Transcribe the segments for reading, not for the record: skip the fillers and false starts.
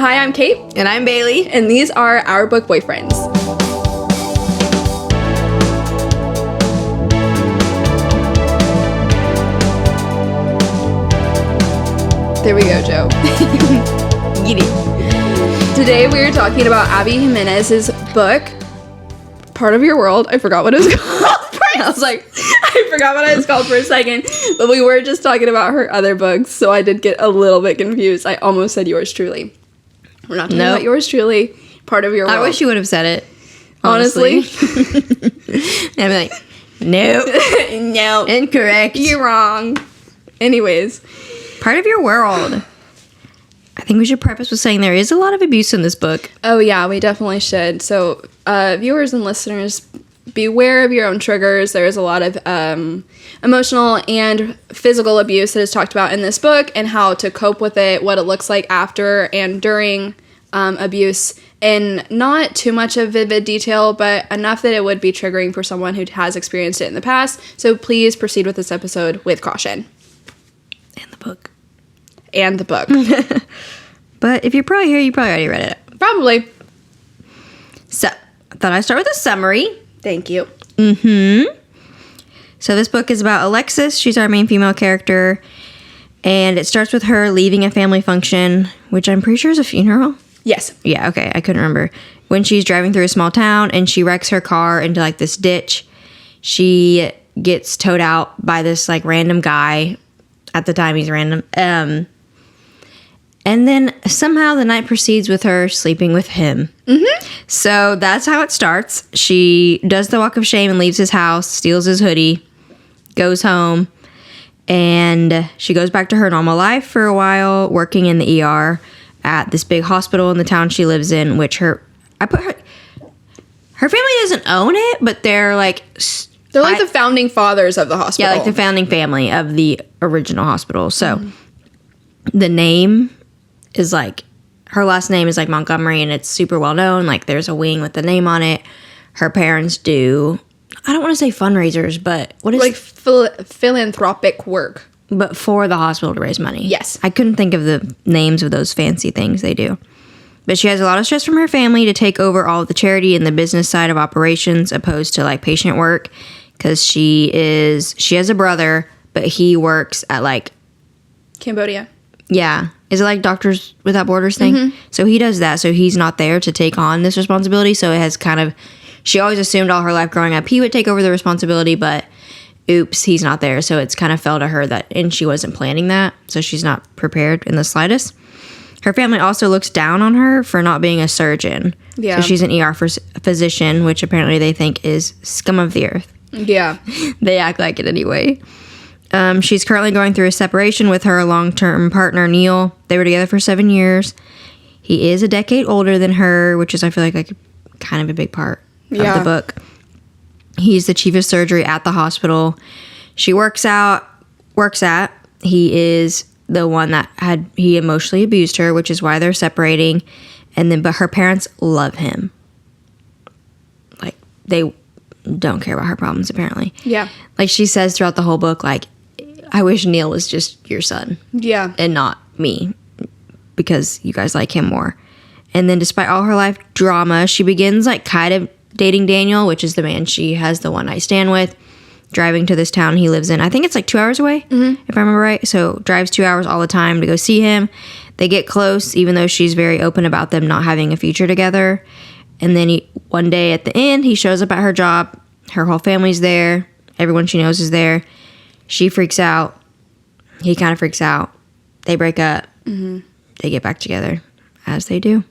Hi, I'm Kate. And I'm Bailey. And these are our book boyfriends. There we go, Joe. Today we are talking about Abby Jimenez's book, Part of Your World. I forgot what it was called. I forgot what it was called for a second. But we were just talking about her other books, so I did get a little bit confused. I almost said Yours Truly. We're not talking about Yours Truly. Part of Your World. I wish you would have said it. Honestly. I'd be like, no. No. Incorrect. You're wrong. Anyways. Part of Your World. I think we should preface with saying there is a lot of abuse in this book. Oh, yeah, we definitely should. So, viewers and listeners, beware of your own triggers. There is a lot of emotional and physical abuse that is talked about in this book and how to cope with it, what it looks like after and during abuse, in not too much of vivid detail, but enough that it would be triggering for someone who has experienced it in the past. So please proceed with this episode with caution. And the book. But if you're probably here, you probably already read it. Probably. So, I thought I'd start with a summary. Thank you. So this book is about Alexis. She's our main female character. And it starts with her leaving a family function, which I'm pretty sure is a funeral. Yes. Yeah, okay. I couldn't remember. When she's driving through a small town and she wrecks her car into like this ditch, she gets towed out by this like random guy. At the time, he's random. And then somehow the night proceeds with her sleeping with him. So that's how it starts. She does the walk of shame and leaves his house, steals his hoodie, goes home, and she goes back to her normal life for a while, working in the ER at this big hospital in the town she lives in, which her family doesn't own it, but they're like... They're like the founding fathers of the hospital. Yeah, like the founding family of the original hospital. So the name is like, her last name is like Montgomery, and it's super well known. Like there's a wing with the name on it. Her parents do, I don't want to say fundraisers, but what is... Like philanthropic work. But for the hospital to raise money. Yes. I couldn't think of the names of those fancy things they do. But she has a lot of stress from her family to take over all of the charity and the business side of operations opposed to like patient work. Because she has a brother, but he works at like... Cambodia. Yeah. Is it like Doctors Without Borders thing? So he does that. So he's not there to take on this responsibility. So it has kind of... She always assumed all her life growing up he would take over the responsibility, but oops, he's not there. So it's kind of fell to her that... And she wasn't planning that. So she's not prepared in the slightest. Her family also looks down on her for not being a surgeon. Yeah. So she's an ER physician, which apparently they think is scum of the earth. Yeah. They act like it anyway. She's currently going through a separation with her long-term partner, Neil. They were together for 7 years. He is a decade older than her, which is, I feel like kind of a big part of the book. He's the chief of surgery at the hospital she works at. He is the one that he emotionally abused her, which is why they're separating. But her parents love him. Like, they don't care about her problems, apparently. Yeah. Like she says throughout the whole book, like, I wish Neil was just your son. Yeah. And not me, because you guys like him more. And then despite all her life drama, she begins like kind of dating Daniel, which is the man she has the one night stand with, driving to this town he lives in. I think it's like 2 hours away, if I remember right. So drives 2 hours all the time to go see him. They get close, even though she's very open about them not having a future together. And then one day at the end, he shows up at her job. Her whole family's there. Everyone she knows is there. She freaks out. He kind of freaks out. They break up. They get back together, as they do.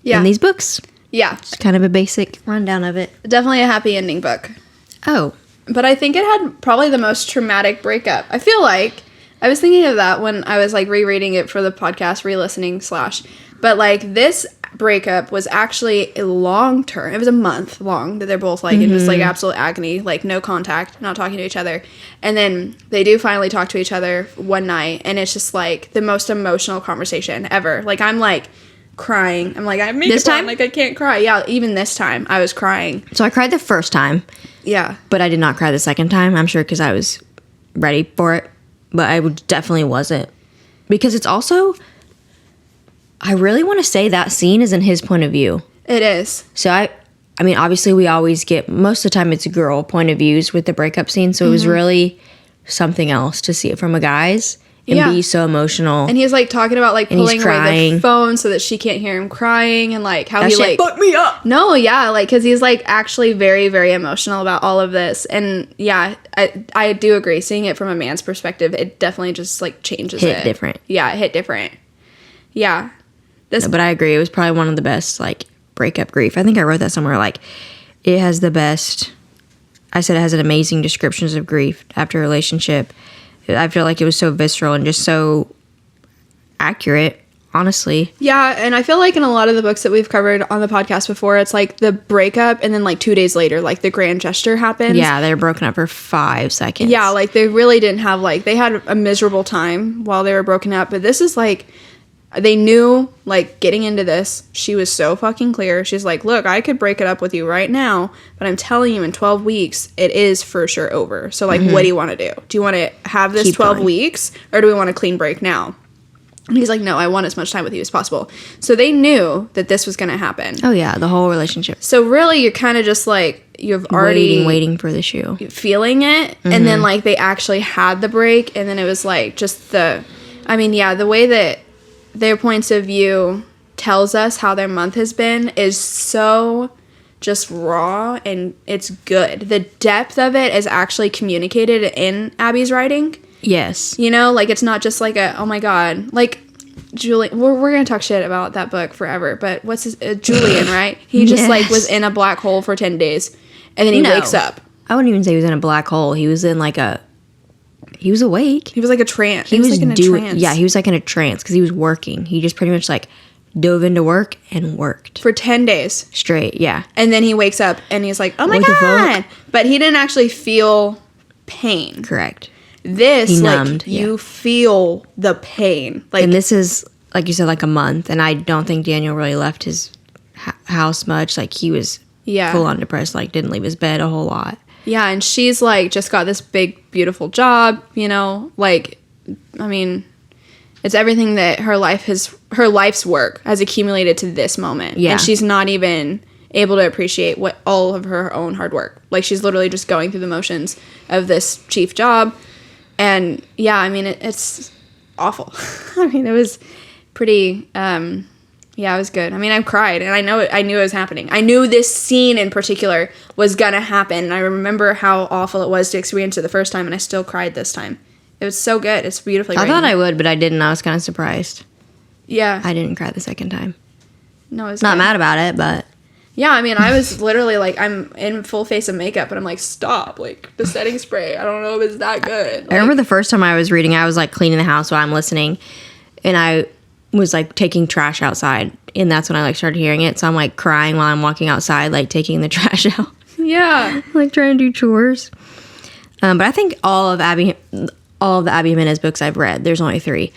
Yeah. In these books. Yeah. It's kind of a basic rundown of it. Definitely a happy ending book. Oh. But I think it had probably the most traumatic breakup. I feel like I was thinking of that when I was like rereading it for the podcast, re-listening / but like this breakup was actually a long term. It was a month long that they're both like in just like absolute agony, like no contact, not talking to each other. And then they do finally talk to each other one night, and it's just like the most emotional conversation ever. Like I'm like crying. I'm like, I make this it time? like I can't cry. Yeah, even this time I was crying. So I cried the first time. Yeah. But I did not cry the second time. I'm sure because I was ready for it. But I definitely wasn't. Because it's also... I really want to say that scene is in his point of view. It is. So I mean, obviously we always get, most of the time it's girl point of views with the breakup scene. So it was really something else to see it from a guy's and be so emotional. And he's like talking about like pulling away crying. the phone so that she can't hear him crying, and like how That he shit like fucked me up. No, yeah, like because he's like actually very, very emotional about all of this. And yeah, I do agree. Seeing it from a man's perspective, it definitely just like changes it. Hit different. Yeah, it hit different. Yeah. No, but I agree. It was probably one of the best like breakup grief. I think I wrote that somewhere. Like it has the best. I said it has an amazing descriptions of grief after a relationship. I feel like it was so visceral and just so accurate, honestly. Yeah, and I feel like in a lot of the books that we've covered on the podcast before, it's like the breakup and then like 2 days later, like the grand gesture happens. Yeah, they were broken up for 5 seconds. Yeah, like they really didn't have like, they had a miserable time while they were broken up, but this is like, they knew, like, getting into this, she was so fucking clear. She's like, look, I could break it up with you right now, but I'm telling you in 12 weeks, it is for sure over. So, like, what do you want to do? Do you want to have this 12 weeks, or do we want a clean break now? And he's like, no, I want as much time with you as possible. So they knew that this was going to happen. Oh, yeah, the whole relationship. So really, you're kind of just, like, you've already... Waiting for the shoe. Feeling it, and then, like, they actually had the break, and then it was, like, just the... I mean, yeah, the way that their points of view tells us how their month has been is so just raw, and it's good. The depth of it is actually communicated in Abby's writing. Yes. You know, like, it's not just like a, oh my god, like, Julian, we're gonna talk shit about that book forever, but what's his, Julian, right? He just, like, was in a black hole for 10 days, and then he wakes up. I wouldn't even say he was in a black hole. He was in, like, he was awake. He was like a trance. He was like in a trance. Yeah, he was like in a trance because he was working. He just pretty much like dove into work and worked. For 10 days. Straight, yeah. And then he wakes up and he's like, oh my What the god. fuck? But he didn't actually feel pain. Correct. This, He like, numbed, you feel the pain. Like, and this is, like you said, like a month. And I don't think Daniel really left his house much. Like he was full on depressed, like didn't leave his bed a whole lot. Yeah, and she's, like, just got this big, beautiful job, you know? Like, I mean, it's everything that her life's work has accumulated to this moment. Yeah. And she's not even able to appreciate what all of her own hard work. Like, she's literally just going through the motions of this chief job. And, yeah, I mean, it's awful. I mean, it was pretty... yeah, it was good. I mean, I cried, and I knew it was happening. I knew this scene in particular was gonna happen, and I remember how awful it was to experience it the first time, and I still cried this time. It was so good. It's beautifully written. I thought I would, but I didn't. I was kind of surprised. Yeah. I didn't cry the second time. No, it's not mad about it, but... Yeah, I mean, I was literally, like, I'm in full face of makeup, and I'm like, stop. Like, the setting spray, I don't know if it's that good. Like, I remember the first time I was reading, I was, like, cleaning the house while I'm listening, and I was like taking trash outside, and that's when I like started hearing it. So I'm like crying while I'm walking outside, like taking the trash out. Yeah. Like trying to do chores. But I think all of the Abby Jimenez books I've read, there's only 3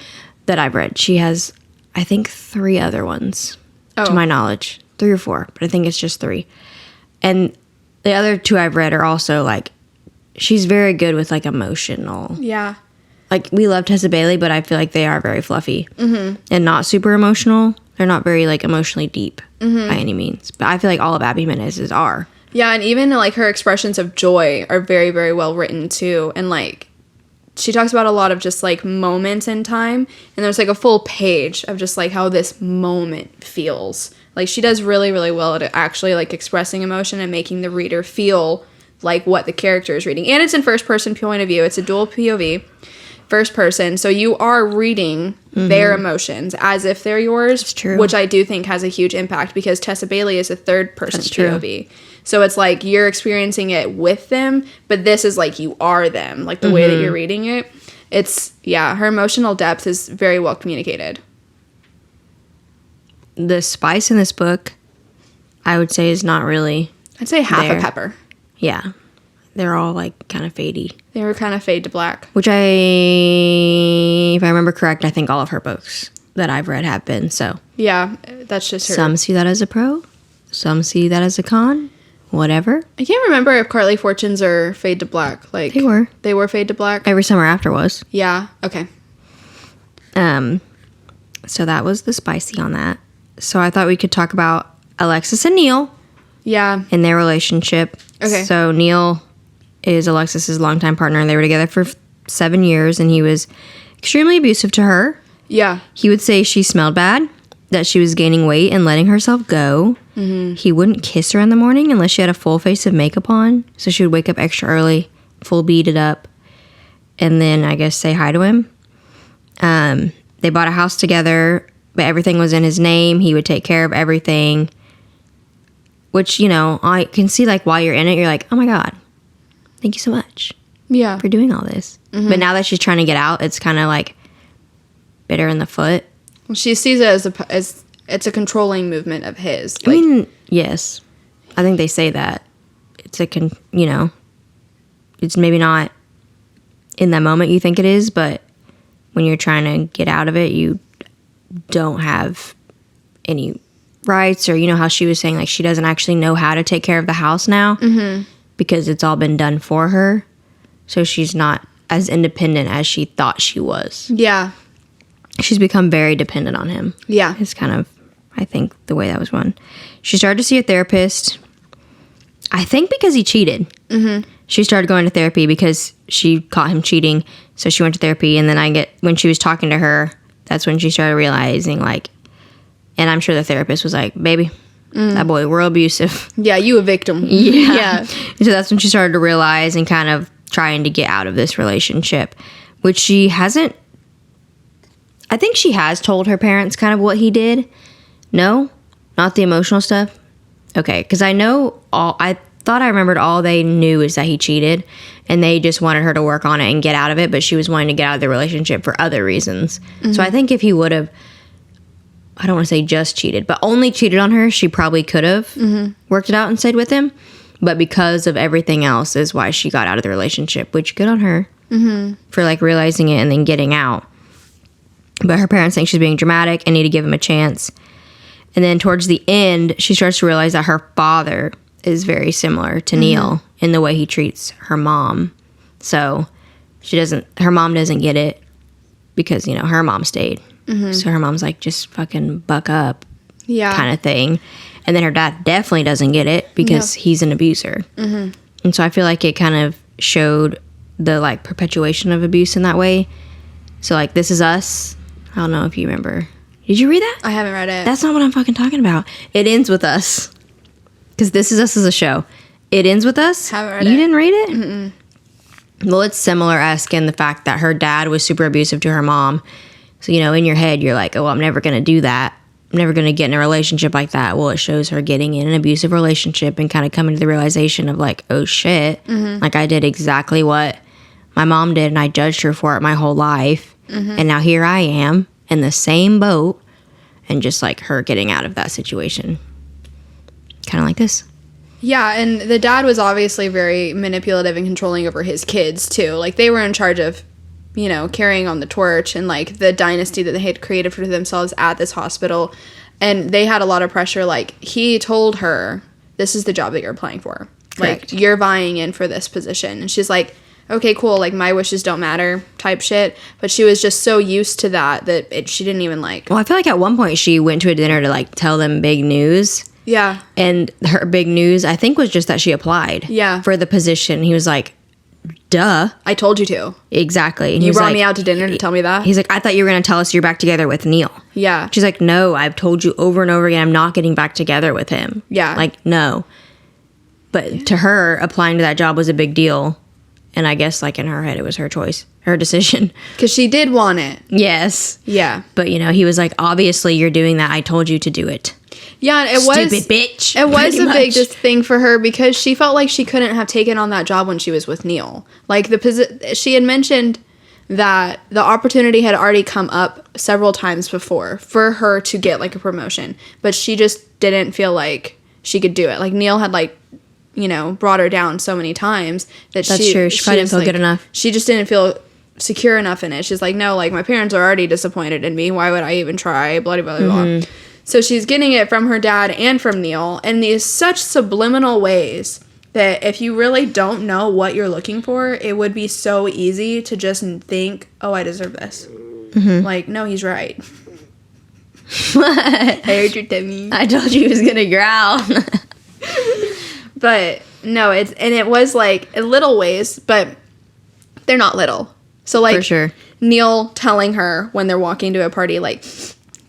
that I've read. She has, I think, 3 other ones to my knowledge, 3 or 4, but I think it's just 3. And the other 2 I've read are also like, she's very good with like emotional. Yeah. Like, we love Tessa Bailey, but I feel like they are very fluffy and not super emotional. They're not very, like, emotionally deep by any means. But I feel like all of Abby Jimenez's are. Yeah, and even, like, her expressions of joy are very, very well written, too. And, like, she talks about a lot of just, like, moments in time. And there's, like, a full page of just, like, how this moment feels. Like, she does really, really well at actually, like, expressing emotion and making the reader feel like what the character is reading. And it's in first-person point of view. It's a dual POV. First person, so you are reading their emotions as if they're yours. It's true. Which I do think has a huge impact because Tessa Bailey is a third person POV. So it's like you're experiencing it with them, but this is like you are them, like the way that you're reading it. It's, yeah, her emotional depth is very well communicated. The spice in this book, I would say, is not really I'd say half there. a pepper. Yeah. They're all, like, kind of fadey. They were kind of fade to black. Which if I remember correct, I think all of her books that I've read have been, so. Yeah, that's just her. Some see that as a pro. Some see that as a con. Whatever. I can't remember if Carly Fortunes are fade to black. Like, They were. They were fade to black? Every Summer After was. Yeah, okay. So that was the spicy on that. So I thought we could talk about Alexis and Neil. Yeah. And their relationship. Okay. So Neil is Alexis's longtime partner, and they were together for 7 years, and he was extremely abusive to her. Yeah. He would say she smelled bad, that she was gaining weight and letting herself go. Mm-hmm. He wouldn't kiss her in the morning unless she had a full face of makeup on. So she would wake up extra early, full beaded up, and then I guess say hi to him. They bought a house together, but everything was in his name. He would take care of everything, which, I can see, like, while you're in it, you're like, oh my God, thank you so much. Yeah. For doing all this. Mm-hmm. But now that she's trying to get out, it's kind of like bitter in the foot. Well, she sees it as it's a controlling movement of his. I mean, yes. I think they say that. It's it's maybe not in that moment you think it is, but when you're trying to get out of it, you don't have any rights, or how she was saying, like, she doesn't actually know how to take care of the house now because it's all been done for her. So she's not as independent as she thought she was. Yeah. She's become very dependent on him. Yeah. It's kind of, I think, the way that was run. She started to see a therapist, I think because he cheated. Mm-hmm. She started going to therapy because she caught him cheating. So she went to therapy, and then when she was talking to her, that's when she started realizing, like, and I'm sure the therapist was like, baby, that boy, real abusive. Yeah, you a victim. Yeah. So that's when she started to realize and kind of trying to get out of this relationship, which she hasn't. I think she has told her parents kind of what he did. No, not the emotional stuff. Okay, because I thought I remembered all they knew is that he cheated, and they just wanted her to work on it and get out of it, but she was wanting to get out of the relationship for other reasons. Mm-hmm. So I think if he would have, I don't want to say just cheated, but only cheated on her, she probably could have worked it out and stayed with him. But because of everything else is why she got out of the relationship, which good on her for, like, realizing it and then getting out. But her parents think she's being dramatic and need to give him a chance. And then towards the end, she starts to realize that her father is very similar to Neil in the way he treats her mom. So her mom doesn't get it because, her mom stayed. Mm-hmm. So her mom's like, just fucking buck up kind of thing. And then her dad definitely doesn't get it because he's an abuser. Mm-hmm. And so I feel like it kind of showed the, like, perpetuation of abuse in that way. So, like, This Is Us. I don't know if you remember. Did you read that? I haven't read it. That's not what I'm fucking talking about. It ends with us. Because This Is Us is a show. It ends with us. Haven't read it. You didn't read it? Mm-mm. Well, it's similar-esque in the fact that her dad was super abusive to her mom. So, in your head, you're like, oh, I'm never going to do that. I'm never going to get in a relationship like that. Well, it shows her getting in an abusive relationship and kind of coming to the realization of, like, oh, shit. Mm-hmm. Like, I did exactly what my mom did, and I judged her for it my whole life. Mm-hmm. And now here I am in the same boat, and just, like, her getting out of that situation. Kind of like this. Yeah, and the dad was obviously very manipulative and controlling over his kids, too. Like, they were in charge of, carrying on the torch and, like, the dynasty that they had created for themselves at this hospital. And they had a lot of pressure. Like, he told her, this is the job that you're applying for. Correct. Like, you're vying in for this position. And she's like, okay, cool, like, my wishes don't matter type shit. But she was just so used to that she didn't even, like... Well, I feel like at one point she went to a dinner to, like, tell them big news. Yeah. And her big news, I think, was just that she applied. Yeah. For the position. He was like, duh. I told you to. Exactly. And you brought me out to dinner to tell me that? He's like, I thought you were going to tell us you're back together with Neil. Yeah. She's like, no, I've told you over and over again I'm not getting back together with him. Yeah. Like, no. But to her, applying to that job was a big deal. And I guess, like, in her head, it was her choice, her decision. Because she did want it. Yes. Yeah. But, he was like, obviously you're doing that. I told you to do it. Yeah, it Stupid bitch. It was a big just thing for her because she felt like she couldn't have taken on that job when she was with Neil. Like, she had mentioned that the opportunity had already come up several times before for her to get, like, a promotion. But she just didn't feel like she could do it. Like, Neil had, like, brought her down so many times that That's true. She probably didn't feel good enough. She just didn't feel secure enough in it. She's like, no, like, my parents are already disappointed in me. Why would I even try? Blah, blah, blah, blah. So she's getting it from her dad and from Neil in these such subliminal ways that if you really don't know what you're looking for, it would be so easy to just think, oh, I deserve this. Mm-hmm. Like, no, he's right. What? I heard your tummy. I told you he was gonna growl. But no, it was like little ways, but they're not little. So like For sure. Neil telling her when they're walking to a party, like,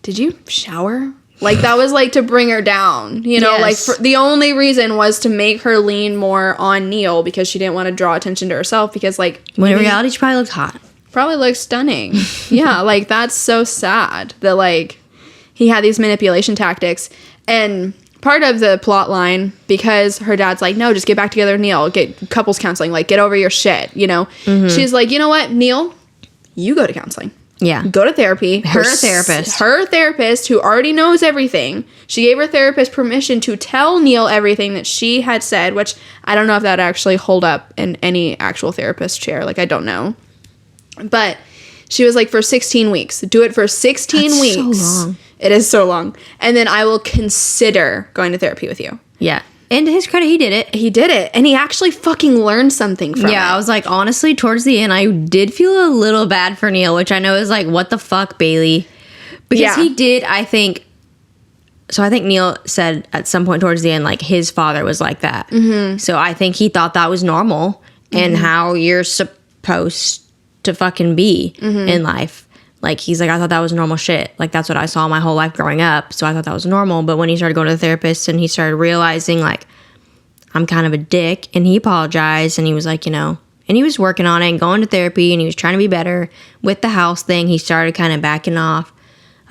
did you shower? Like that was like to bring her down, you know, Yes. like the only reason was to make her lean more on Neil because she didn't want to draw attention to herself because like When in reality, she probably looked hot. probably looks stunning. Yeah, like that's so sad that like he had these manipulation tactics. And part of the plot line, because her dad's like, no, just get back together with Neil, get couples counseling, like get over your shit, you know. She's like, you know what, Neil, you go to counseling. Yeah. Go to therapy. Her therapist. Her therapist who already knows everything. She gave her therapist permission to tell Neil everything that she had said, which I don't know if that actually hold up in any actual therapist chair. Like, I don't know. But she was like, for 16 weeks. Do it for 16 That's weeks. so long. It is so long. And then I will consider going to therapy with you. Yeah. And to his credit, he did it. He did it. And he actually fucking learned something from it. Yeah, I was like, honestly, towards the end, I did feel a little bad for Neil, which I know is like, what the fuck, Bailey? Because Yeah. he did, I think. So I think Neil said at some point towards the end, like, his father was like that. Mm-hmm. So I think he thought that was normal and how you're supposed to fucking be in life. Like, he's like, I thought that was normal shit. Like, that's what I saw my whole life growing up. So I thought that was normal. But when he started going to the therapist and he started realizing, like, I'm kind of a dick, and he apologized, and he was like, you know, and he was working on it and going to therapy, and he was trying to be better with the house thing. He started kind of backing off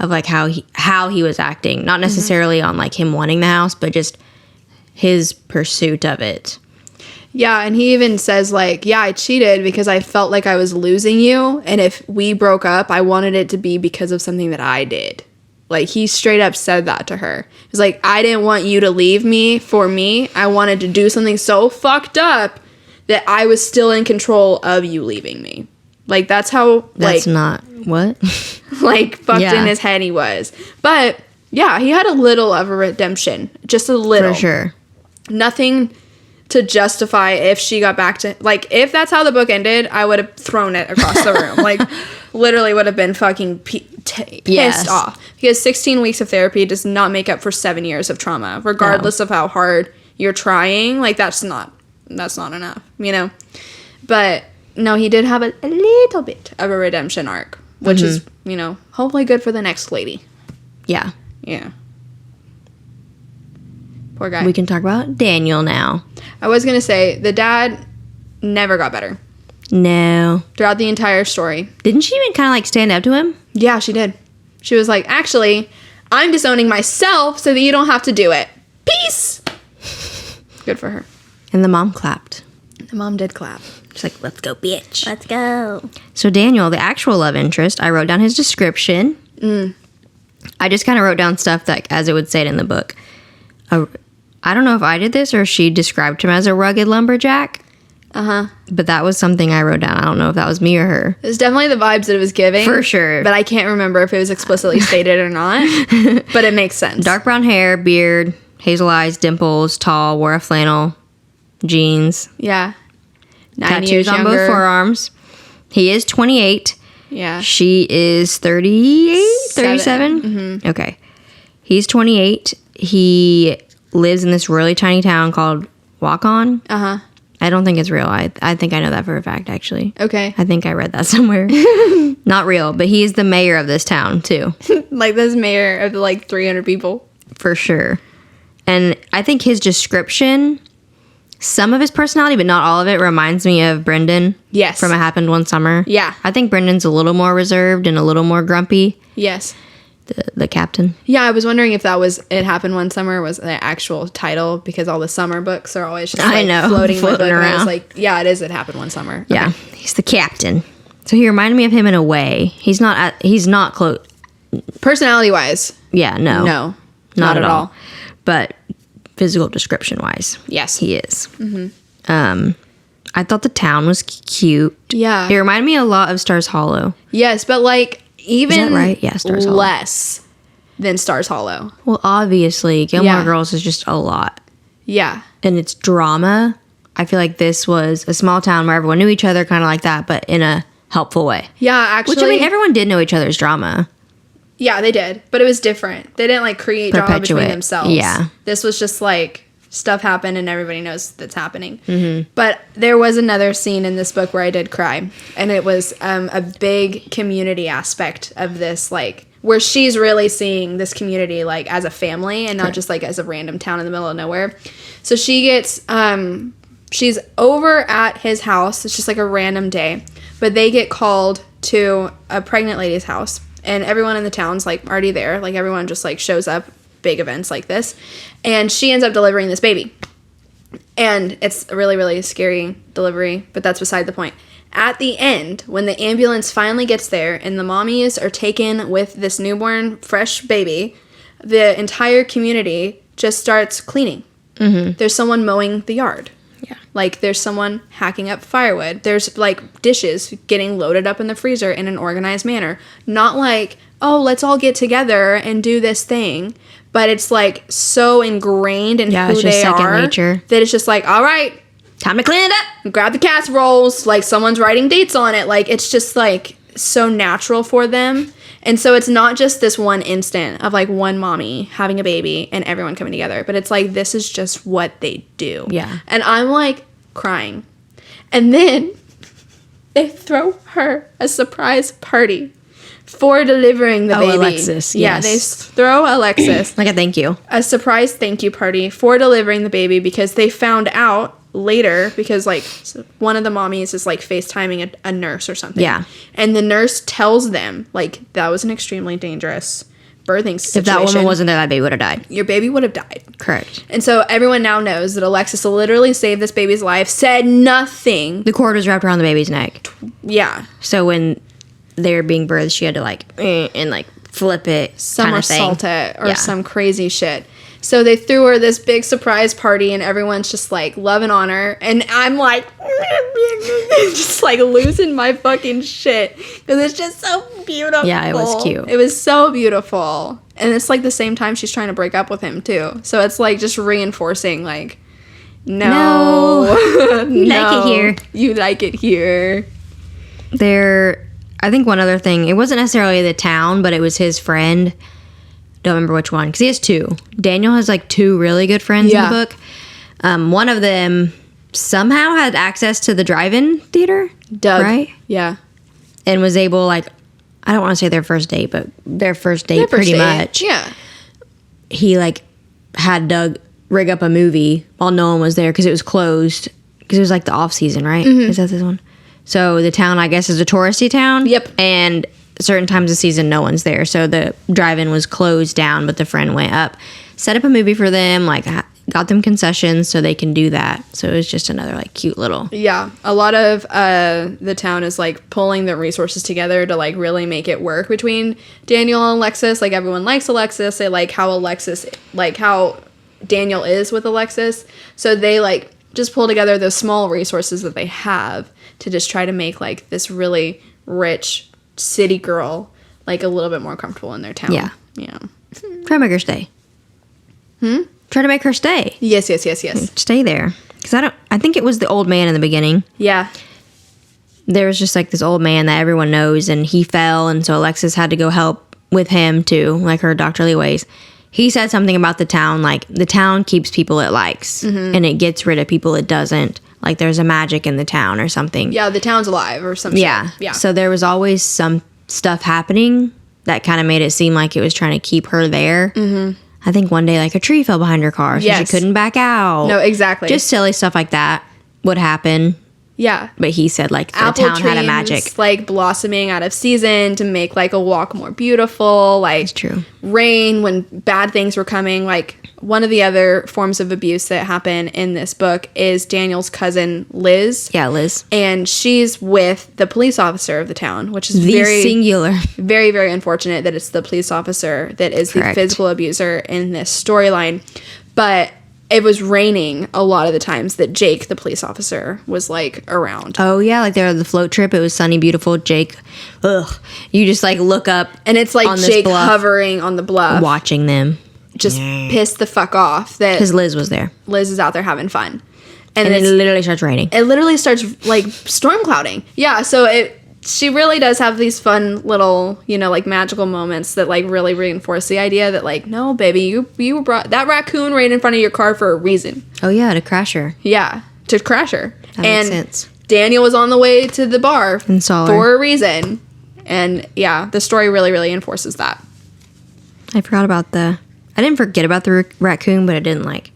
of like how he was acting, not necessarily on like him wanting the house, but just his pursuit of it. Yeah, and he even says, like, yeah, I cheated because I felt like I was losing you. And if we broke up, I wanted it to be because of something that I did. Like, he straight up said that to her. He's like, I didn't want you to leave me for me. I wanted to do something so fucked up that I was still in control of you leaving me. Like, that's how, That's not what? like, fucked Yeah. in his head he was. But, yeah, he had a little of a redemption. Just a little. For sure. Nothing to justify if she got back to, like, if that's how the book ended, I would have thrown it across the room. Like, literally would have been fucking pissed Yes. off. Because 16 weeks of therapy does not make up for 7 years of trauma, regardless of how hard you're trying. Like, that's not enough, you know? But, no, he did have a little bit of a redemption arc, which is, you know, hopefully good for the next lady. Yeah. Yeah. Poor guy. We can talk about Daniel now. I was going to say, the dad never got better No. throughout the entire story. Didn't she even kind of like stand up to him? Yeah, she did. She was like, actually, I'm disowning myself so that you don't have to do it. Peace! Good for her. And the mom clapped. The mom did clap. She's like, let's go, bitch. Let's go. So Daniel, the actual love interest, I wrote down his description. I just kind of wrote down stuff that, as it would say it in the book. I don't know if I did this or she described him as a rugged lumberjack. Uh-huh. But that was something I wrote down. I don't know if that was me or her. It was definitely the vibes that it was giving. For sure. But I can't remember if it was explicitly stated or not. But it makes sense. Dark brown hair, beard, hazel eyes, dimples, tall, wore a flannel, jeans, Yeah. 9 tattoos years on younger. both forearms. He is 28. Yeah. She is 38, 37? Okay. He's 28. He lives in this really tiny town called Wakan. Uh-huh. I don't think it's real. I think I know that for a fact, actually. Okay. I think I read that somewhere. Not real, but he is the mayor of this town, too. Like this mayor of the, like, 300 people. For sure. And I think his description, some of his personality, but not all of it, reminds me of Brendan. Yes. From It Happened One Summer. Yeah. I think Brendan's a little more reserved and a little more grumpy, Yes. the captain. Yeah, I was wondering if that was It Happened One Summer was the actual title because all the summer books are always just, like, I know, floating in the book. floating And I was around. like, yeah, it is It Happened One Summer. Yeah, Okay. he's the captain. So he reminded me of him in a way. He's not close. Personality-wise, Yeah, no. no. Not at all. But physical description-wise, Yes. he is. I thought the town was cute. Yeah. It reminded me a lot of Stars Hollow. Yes, but, like, even that right? Yeah, Stars Hollow. less than Stars Hollow. Well, obviously, Gilmore Yeah. Girls is just a lot. Yeah. And it's drama. I feel like this was a small town where everyone knew each other, kind of like that, but in a helpful way. Yeah, actually. Which, I mean, everyone did know each other's drama. Yeah, they did. But it was different. They didn't, like, create drama between themselves. Yeah. This was just, like, stuff happened and everybody knows that's happening. But there was another scene in this book where I did cry. And it was a big community aspect of this, like, where she's really seeing this community, like, as a family and not just, like, as a random town in the middle of nowhere. So she gets, she's over at his house. It's just, like, a random day. But they get called to a pregnant lady's house. And everyone in the town's, like, already there. Like, everyone just, like, shows up. Big events like this. And she ends up delivering this baby. And it's a really, really scary delivery. But that's beside the point. At the end, when the ambulance finally gets there and the mommies are taken with this newborn, fresh baby, the entire community just starts cleaning. There's someone mowing the yard. Yeah. Like, there's someone hacking up firewood. There's, like, dishes getting loaded up in the freezer in an organized manner. Not like, oh, let's all get together and do this thing. But it's, like, so ingrained in who they are nature. That it's just like, all right. Time to clean it up. Grab the casseroles. Like, someone's writing dates on it. Like, it's just, like, so natural for them. And so it's not just this one instant of, like, one mommy having a baby and everyone coming together. But it's, like, this is just what they do. Yeah. And I'm, like, crying. And then they throw her a surprise party for delivering the baby. Alexis, yes. Yeah, they throw Alexis. Like a thank you. A surprise thank you party for delivering the baby because they found out later because, like, one of the mommies is, like, FaceTiming a nurse or something. Yeah. And the nurse tells them, like, that was an extremely dangerous birthing situation. If that woman wasn't there, that baby would have died. Your baby would have died. Correct. And so everyone now knows that Alexis literally saved this baby's life, said nothing. The cord was wrapped around the baby's neck. Yeah. So when they were being birthed, she had to, like, and, like, flip it. Somersault it or some crazy shit. So they threw her this big surprise party and everyone's just, like, loving on her. And I'm, like, just, like, losing my fucking shit. Because it's just so beautiful. Yeah, it was cute. It was so beautiful. And it's, like, the same time she's trying to break up with him, too. So it's, like, just reinforcing, like, no. You like it here. You like it here. I think one other thing, it wasn't necessarily the town, but it was his friend. Don't remember which one, because he has two. Daniel has, like, two really good friends in the book. One of them somehow had access to the drive-in theater. Doug. Right? Yeah. And was able, like, I don't want to say their first date, but their first date pretty much. Yeah. He, like, had Doug rig up a movie while no one was there because it was closed. Because it was, like, the off-season, right? Is that this one? So the town, I guess, is a touristy town. Yep. And certain times of season, no one's there. So the drive-in was closed down, but the friend went up, set up a movie for them, like, got them concessions so they can do that. So it was just another, like, cute little... Yeah. A lot of the town is, like, pulling their resources together to, like, really make it work between Daniel and Alexis. Like, everyone likes Alexis. They like how how Daniel is with Alexis. So they, like, just pull together those small resources that they have to just try to make, like, this really rich city girl, like, a little bit more comfortable in their town. Yeah. Yeah. Try to make her stay. Try to make her stay. Yes. Stay there. Because I think it was the old man in the beginning. Yeah. There was just, like, this old man that everyone knows, and he fell, and so Alexis had to go help with him, too, like her doctorly ways. He said something about the town, like, the town keeps people it likes, and it gets rid of people it doesn't. Like, there's a magic in the town or something. Yeah, the town's alive or something. Yeah. Yeah. So there was always some stuff happening that kind of made it seem like it was trying to keep her there. Mm-hmm. I think one day, like, a tree fell behind her car, so she couldn't back out. No, exactly. Just silly stuff like that would happen. Yeah. But he said, like, the Apple town had a trees, magic. like, blossoming out of season to make, like, a walk more beautiful. Like, That's true. Rain when bad things were coming. Like, one of the other forms of abuse that happen in this book is Daniel's cousin, Liz. Yeah, Liz. And she's with the police officer of the town, which is The very... singular. Very, very unfortunate that it's the police officer that is Correct. the physical abuser in this storyline. But it was raining a lot of the times that Jake, the police officer, was, like, around. Oh, yeah, like, they're on the float trip. It was sunny, beautiful. Jake, you just, like, look up. And it's, like, Jake hovering on the bluff. Watching them. Just pissed the fuck off that Because Liz was there. Liz is out there having fun. And it literally starts raining. It literally starts, like, storm clouding. Yeah, so she really does have these fun little, you know, like magical moments that like really reinforce the idea that like, no, baby, you brought that raccoon right in front of your car for a reason. Oh yeah, to crash her. Yeah, to crash her. That makes sense. Daniel was on the way to the bar And saw her. for a reason. And yeah, the story really, really enforces that. I forgot about I didn't forget about the raccoon, but I didn't like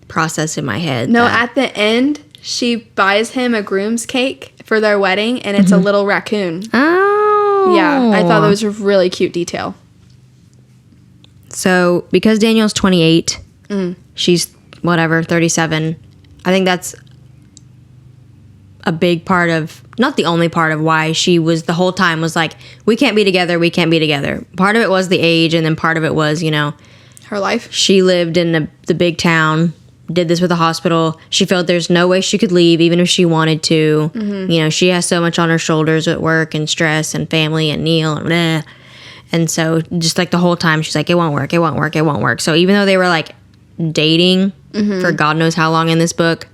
process in my head. No, at the end, she buys him a groom's cake for their wedding, and it's a little raccoon. Oh. Yeah, I thought that was a really cute detail. So, because Daniel's 28, she's, 37. I think that's a big part of, not the only part of why she was, the whole time was like, we can't be together, we can't be together. Part of it was the age, and then part of it was, you know, her life. She lived in the big town, did this with a hospital. She felt there's no way she could leave, even if she wanted to. Mm-hmm. You know, she has so much on her shoulders at work and stress and family and Neil and bleh. And so just like the whole time, she's like, it won't work, it won't work, it won't work. So even though they were like dating for God knows how long in this book,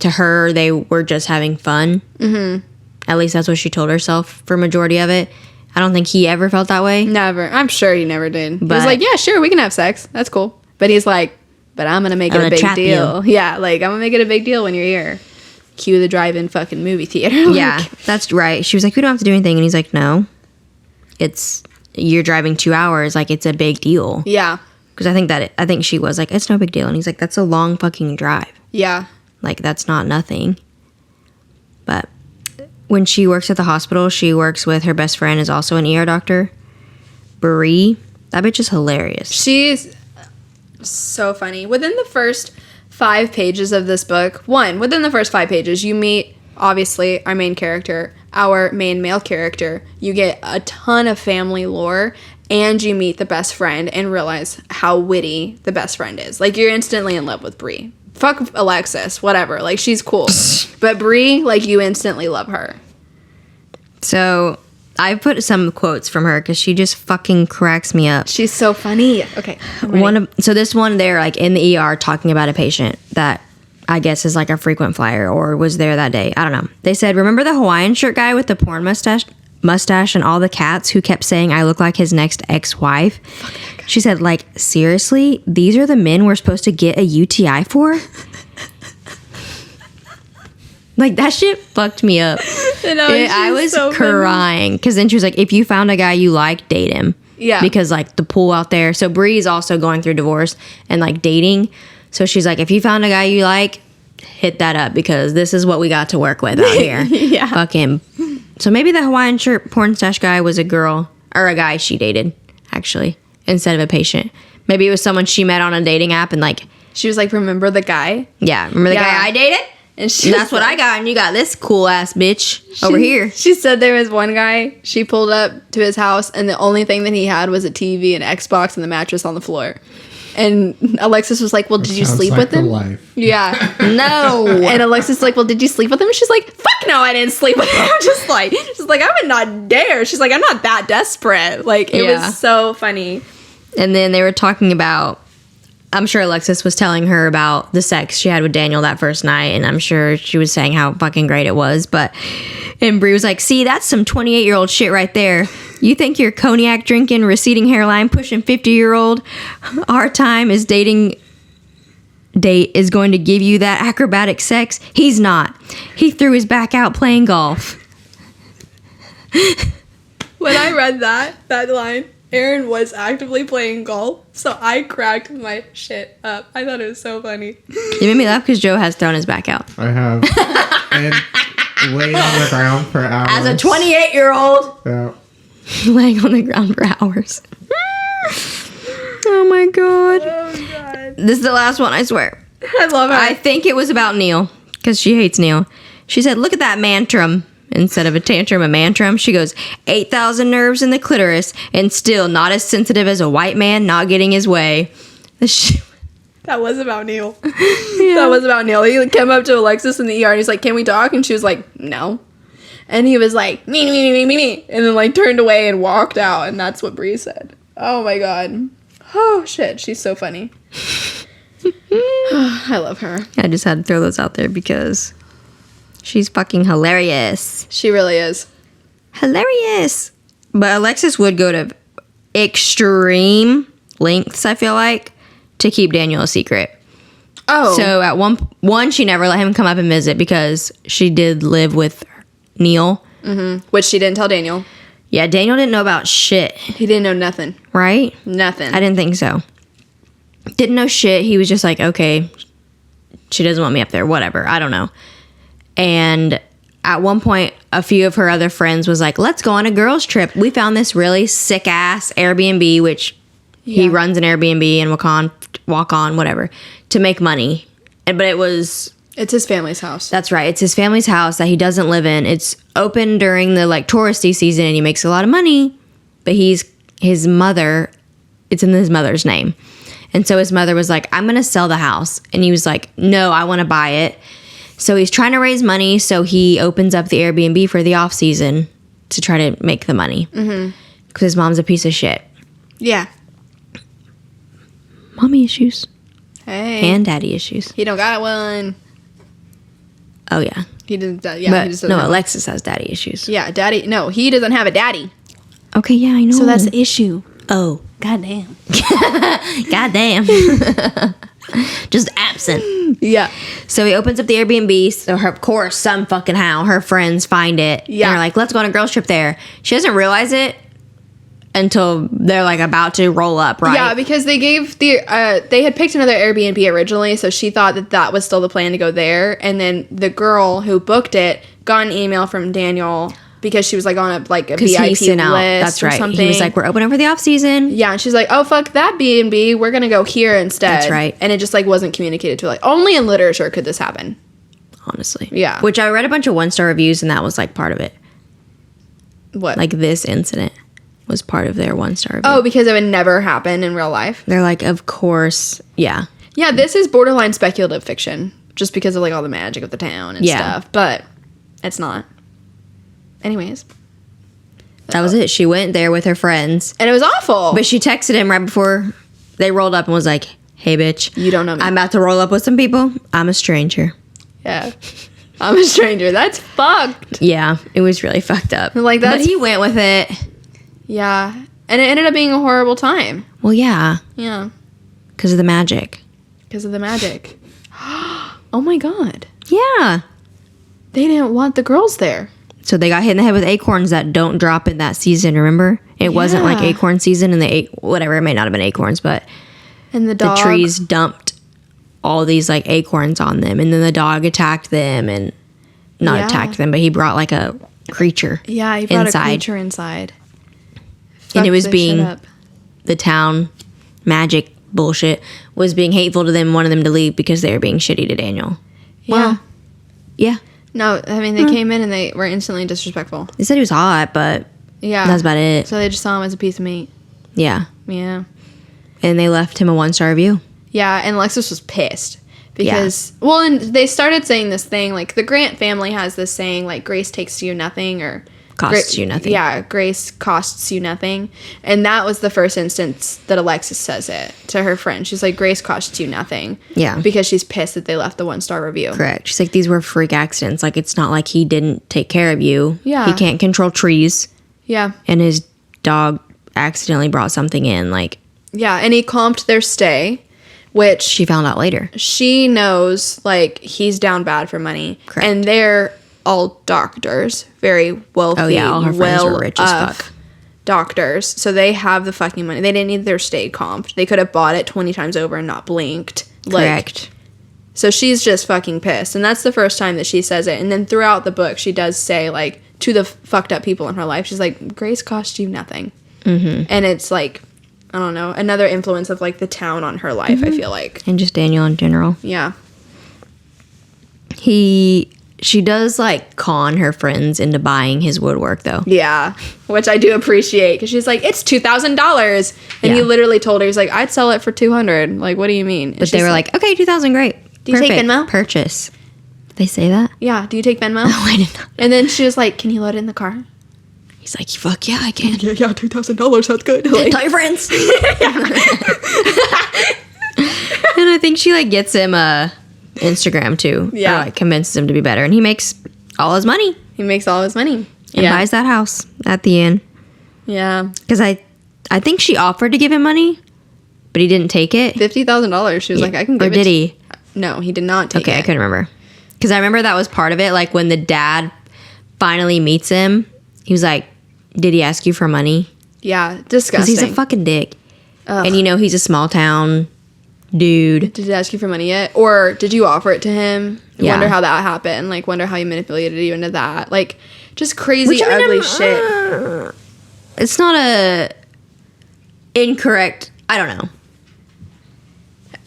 to her, they were just having fun. Mm-hmm. At least that's what she told herself for majority of it. I don't think he ever felt that way. Never. I'm sure he never did. He was like, yeah, sure, we can have sex. That's cool. But he's like, but I'm going to make it a big deal. You. Yeah, like, I'm going to make it a big deal when you're here. Cue the drive-in fucking movie theater. Like, yeah, that's right. She was like, we don't have to do anything. And he's like, no. You're driving 2 hours. Like, it's a big deal. Yeah. Because I think she was like, it's no big deal. And he's like, that's a long fucking drive. Yeah. Like, that's not nothing. But when she works at the hospital, she works with her best friend is also an ER doctor. Bree. That bitch is hilarious. She's so funny. Within the first 5 pages of this book, within the first 5 pages, you meet, obviously, our main character, our main male character. You get a ton of family lore, and you meet the best friend and realize how witty the best friend is. Like, you're instantly in love with Bree. Fuck Alexis, whatever. Like, she's cool. But Bree, like, you instantly love her. So, I put some quotes from her because she just fucking cracks me up. She's so funny. Okay. So this one, they're like in the ER talking about a patient that I guess is like a frequent flyer or was there that day. I don't know. They said, remember the Hawaiian shirt guy with the porn mustache and all the cats who kept saying I look like his next ex-wife? She said, like, seriously? These are the men we're supposed to get a UTI for? Like, that shit fucked me up. I was so crying. Because then she was like, if you found a guy you like, date him. Yeah. Because, like, the pool out there. So, Bree's also going through divorce and, like, dating. So, she's like, if you found a guy you like, hit that up. Because this is what we got to work with out here. Yeah. Fuck him. So, maybe the Hawaiian shirt porn stash guy was a girl. Or a guy she dated, actually. Instead of a patient. Maybe it was someone she met on a dating app and, like... She was like, remember the guy? Yeah. Remember the guy I dated? And that's what I got, and you got this cool ass bitch over here. She said there was one guy, she pulled up to his house, and the only thing that he had was a TV, an Xbox, and the mattress on the floor. And Alexis was like, well, did you sleep with him? Life. Yeah. No. And Alexis was like, well, did you sleep with him? And she's like, fuck no, I didn't sleep with him. She's like, I would not dare. She's like, I'm not that desperate. Like, it was so funny. And then they were talking about, I'm sure Alexis was telling her about the sex she had with Daniel that first night, and I'm sure she was saying how fucking great it was, and Brie was like, see, that's some 28-year-old shit right there. You think your cognac drinking, receding hairline, pushing 50-year-old, our time is dating date is going to give you that acrobatic sex? He's not. He threw his back out playing golf. When I read that line, Aaron was actively playing golf, so I cracked my shit up. I thought it was so funny. You made me laugh because Joe has thrown his back out. I have. And laying on the ground for hours. As a 28-year-old. Yeah. Laying on the ground for hours. Oh my god. Oh god. This is the last one, I swear. I love her. I think it was about Neil, because she hates Neil. She said, look at that mantrum. Instead of a tantrum, a mantrum. She goes, 8,000 nerves in the clitoris and still not as sensitive as a white man not getting his way. That was about Neil. Yeah. That was about Neil. He came up to Alexis in the ER and he's like, can we talk? And she was like, no. And he was like, me. And then like turned away and walked out. And that's what Bree said. Oh my god. Oh shit. She's so funny. I love her. I just had to throw those out there because She's fucking hilarious. She really is. Hilarious. But Alexis would go to extreme lengths, I feel like, to keep Daniel a secret. Oh. So at one, she never let him come up and visit because she did live with Neil. Mm-hmm. Which she didn't tell Daniel. Yeah, Daniel didn't know about shit. He didn't know nothing. Right? Nothing. I didn't think so. Didn't know shit. He was just like, okay, she doesn't want me up there. Whatever. I don't know. And at one point, a few of her other friends was like, let's go on a girls trip. We found this really sick ass Airbnb, which he runs an Airbnb and Wakan, whatever, to make money. But it's his family's house. That's right. It's his family's house that he doesn't live in. It's open during the like touristy season and he makes a lot of money. But it's in his mother's name. And so his mother was like, I'm going to sell the house. And he was like, no, I want to buy it. So he's trying to raise money. So he opens up the Airbnb for the off season to try to make the money. Because his mom's a piece of shit. Yeah. Mommy issues. Hey. And daddy issues. He don't got one. Oh, yeah. He doesn't. Yeah. But He just doesn't have Alexis has daddy issues. Yeah, daddy. No, he doesn't have a daddy. Okay, yeah, I know. So that's the issue. Oh. Goddamn. Goddamn. Just absent. Yeah. So he opens up the Airbnb. So of course, some fucking how her friends find it. Yeah. And they're like, let's go on a girls trip there. She doesn't realize it until they're like about to roll up, right? Yeah, because they gave they had picked another Airbnb originally, so she thought that was still the plan to go there. And then the girl who booked it got an email from Daniel because she was like on a VIP list That's right. or something. He was like, we're open for the off season. Yeah, and she's like, oh, fuck that B&B. We're going to go here instead. That's right. And it just like wasn't communicated to her. Like, only in literature could this happen. Honestly. Yeah. Which I read a bunch of 1-star reviews and that was like part of it. What? Like this incident was part of their 1-star review. Oh, because it would never happen in real life? They're like, of course. Yeah. Yeah, this is borderline speculative fiction. Just because of like all the magic of the town and stuff. But it's not. Anyways. That was it. She went there with her friends. And it was awful. But she texted him right before they rolled up and was like, hey, bitch. You don't know me. I'm about to roll up with some people. I'm a stranger. Yeah. I'm a stranger. That's fucked. Yeah. It was really fucked up. Like, but he went with it. Yeah. And it ended up being a horrible time. Well, yeah. Yeah. Because of the magic. Because of the magic. Oh my God. Yeah. They didn't want the girls there. So they got hit in the head with acorns that don't drop in that season, remember? It wasn't like acorn season and whatever, it may not have been acorns, but and the trees dumped all these like acorns on them and then the dog attacked them and not attacked them, but he brought like a creature. Yeah, he brought a creature inside. And it was being the town magic bullshit was being hateful to them, wanted them to leave because they were being shitty to Daniel. Yeah. Well, yeah. No, I mean, they came in and they were instantly disrespectful. They said he was hot, but yeah, that's about it. So they just saw him as a piece of meat. Yeah. Yeah. And they left him a 1-star review. Yeah, and Alexis was pissed. Because, well, and they started saying this thing, like, the Grant family has this saying, like, grace takes you nothing, or... Costs you nothing. Yeah, grace costs you nothing. And that was the first instance that Alexis says it to her friend. She's like, grace costs you nothing. Yeah. Because she's pissed that they left the 1-star review. Correct. She's like, these were freak accidents. Like, it's not like he didn't take care of you. Yeah. He can't control trees. Yeah. And his dog accidentally brought something in, like... Yeah, and he comped their stay, which... She found out later. She knows, like, he's down bad for money. Correct. And they're all doctors. Very wealthy. Oh, yeah, all her friends were rich as fuck. Doctors. So they have the fucking money. They didn't need their stay comped. They could have bought it 20 times over and not blinked. Correct. So she's just fucking pissed. And that's the first time that she says it. And then throughout the book, she does say, like, to the fucked up people in her life, she's like, grace cost you nothing. Mm-hmm. And it's like, I don't know, another influence of, like, the town on her life, I feel like. And just Daniel in general. Yeah. She does, like, con her friends into buying his woodwork, though. Yeah, which I do appreciate, because she's like, it's $2,000. And he literally told her, he's like, I'd sell it for $200. Like, what do you mean? But they were like, okay, $2,000, great. Do you take Venmo? Purchase. Did they say that? Yeah, do you take Venmo? No, I did not. And then she was like, can you load it in the car? He's like, fuck yeah, I can. Yeah, $2,000, that's good. Like, Tell your friends. And I think she, like, gets him Instagram too. Yeah. Or, like, convinces him to be better. And he makes all his money He makes all his money. and buys that house at the end. Yeah. Because I think she offered to give him money, but he didn't take it. $50,000. She was like, I can give Or did he? No, he did not take it. Okay, I couldn't remember. Because I remember that was part of it. Like, when the dad finally meets him, he was like, did he ask you for money? Yeah, Because disgusting. he's a fucking dick. Ugh. And, he's a small town dude. Did he ask you for money yet? Or did you offer it to him? Yeah. Wonder how that happened. Like, wonder how he manipulated you into that. Like, just crazy, Which, I mean, ugly shit. It's not a incorrect... I don't know.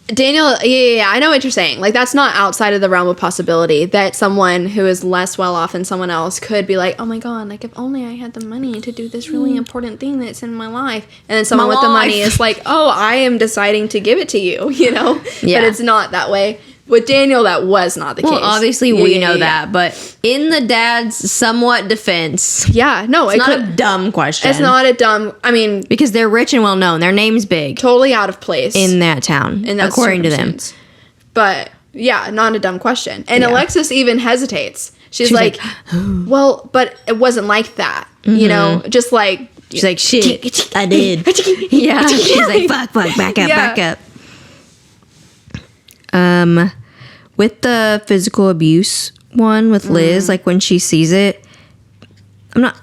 Daniel, yeah, I know what you're saying. Like, that's not outside of the realm of possibility that someone who is less well off than someone else could be like, oh my god, like, if only I had the money to do this really important thing that's in my life. And then someone with the money is like, oh, I am deciding to give it to you, Yeah. But it's not that way. With Daniel, that was not the case. Well, obviously, we know that, but in the dad's somewhat defense, Yeah, no, it's not a dumb question. It's not a dumb, I mean, Because they're rich and well known. Their name's big totally out of place. in that town, in that according to them. circumstance. But yeah, not a dumb question. And Yeah. Alexis even hesitates. She's like, like, well, but it wasn't like that. Just like, She's like, shit, I did. Yeah. She's like, fuck, back up. With the physical abuse one with Liz, like when she sees it, I'm not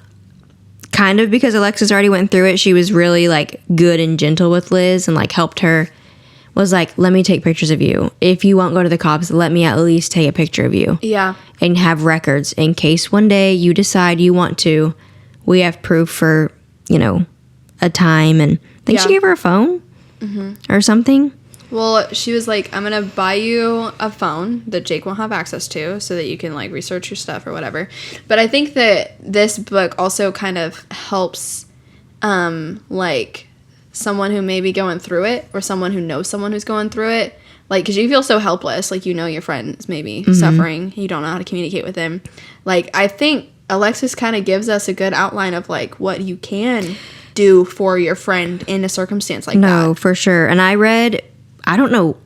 kind of, because Alexis already went through it. She was really like good and gentle with Liz and like helped her. Was like, let me take pictures of you. If you won't go to the cops, let me at least take a picture of you. yeah. And have records in case one day you decide you want to. We have proof for, a time. And I think she Yeah. gave her a phone or something. Well, she was like, I'm going to buy you a phone that Jake won't have access to so that you can like research your stuff or whatever. But I think that this book also kind of helps like someone who may be going through it or someone who knows someone who's going through it. Like, because you feel so helpless. Like, your friend is maybe suffering. You don't know how to communicate with them. Like, I think Alexis kind of gives us a good outline of like what you can do for your friend in a circumstance like that. No, for sure. And I don't know.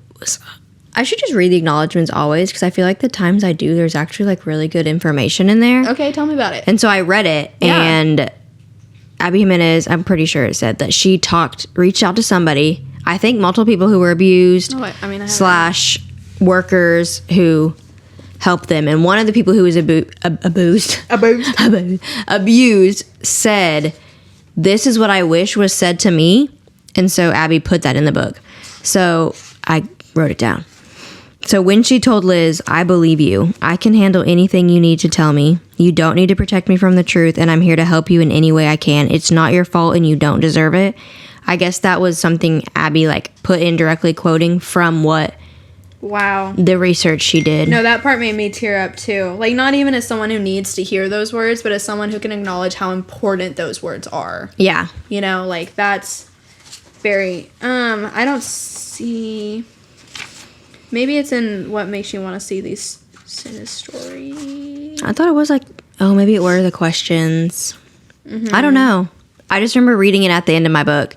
I should just read the acknowledgments always because I feel like the times I do, there's actually like really good information in there. Okay, tell me about it. And so I read it, Yeah. and Abby Jimenez, I'm pretty sure it said that she reached out to somebody, I think multiple people who were abused, Oh, I mean, I / workers who helped them. And one of the people who was abused said, this is what I wish was said to me. And so Abby put that in the book. So I wrote it down. So when she told Liz, I believe you. I can handle anything you need to tell me. You don't need to protect me from the truth, and I'm here to help you in any way I can. It's not your fault and you don't deserve it. I guess that was something Abby like put in directly quoting from what Wow. the research she did. No, that part made me tear up too. Like, not even as someone who needs to hear those words, but as someone who can acknowledge how important those words are. Yeah. Like, that's very, I don't see, maybe it's in what makes you want to see these stories. I thought it was like, oh, maybe it were the questions. I don't know. I just remember reading it at the end of my book.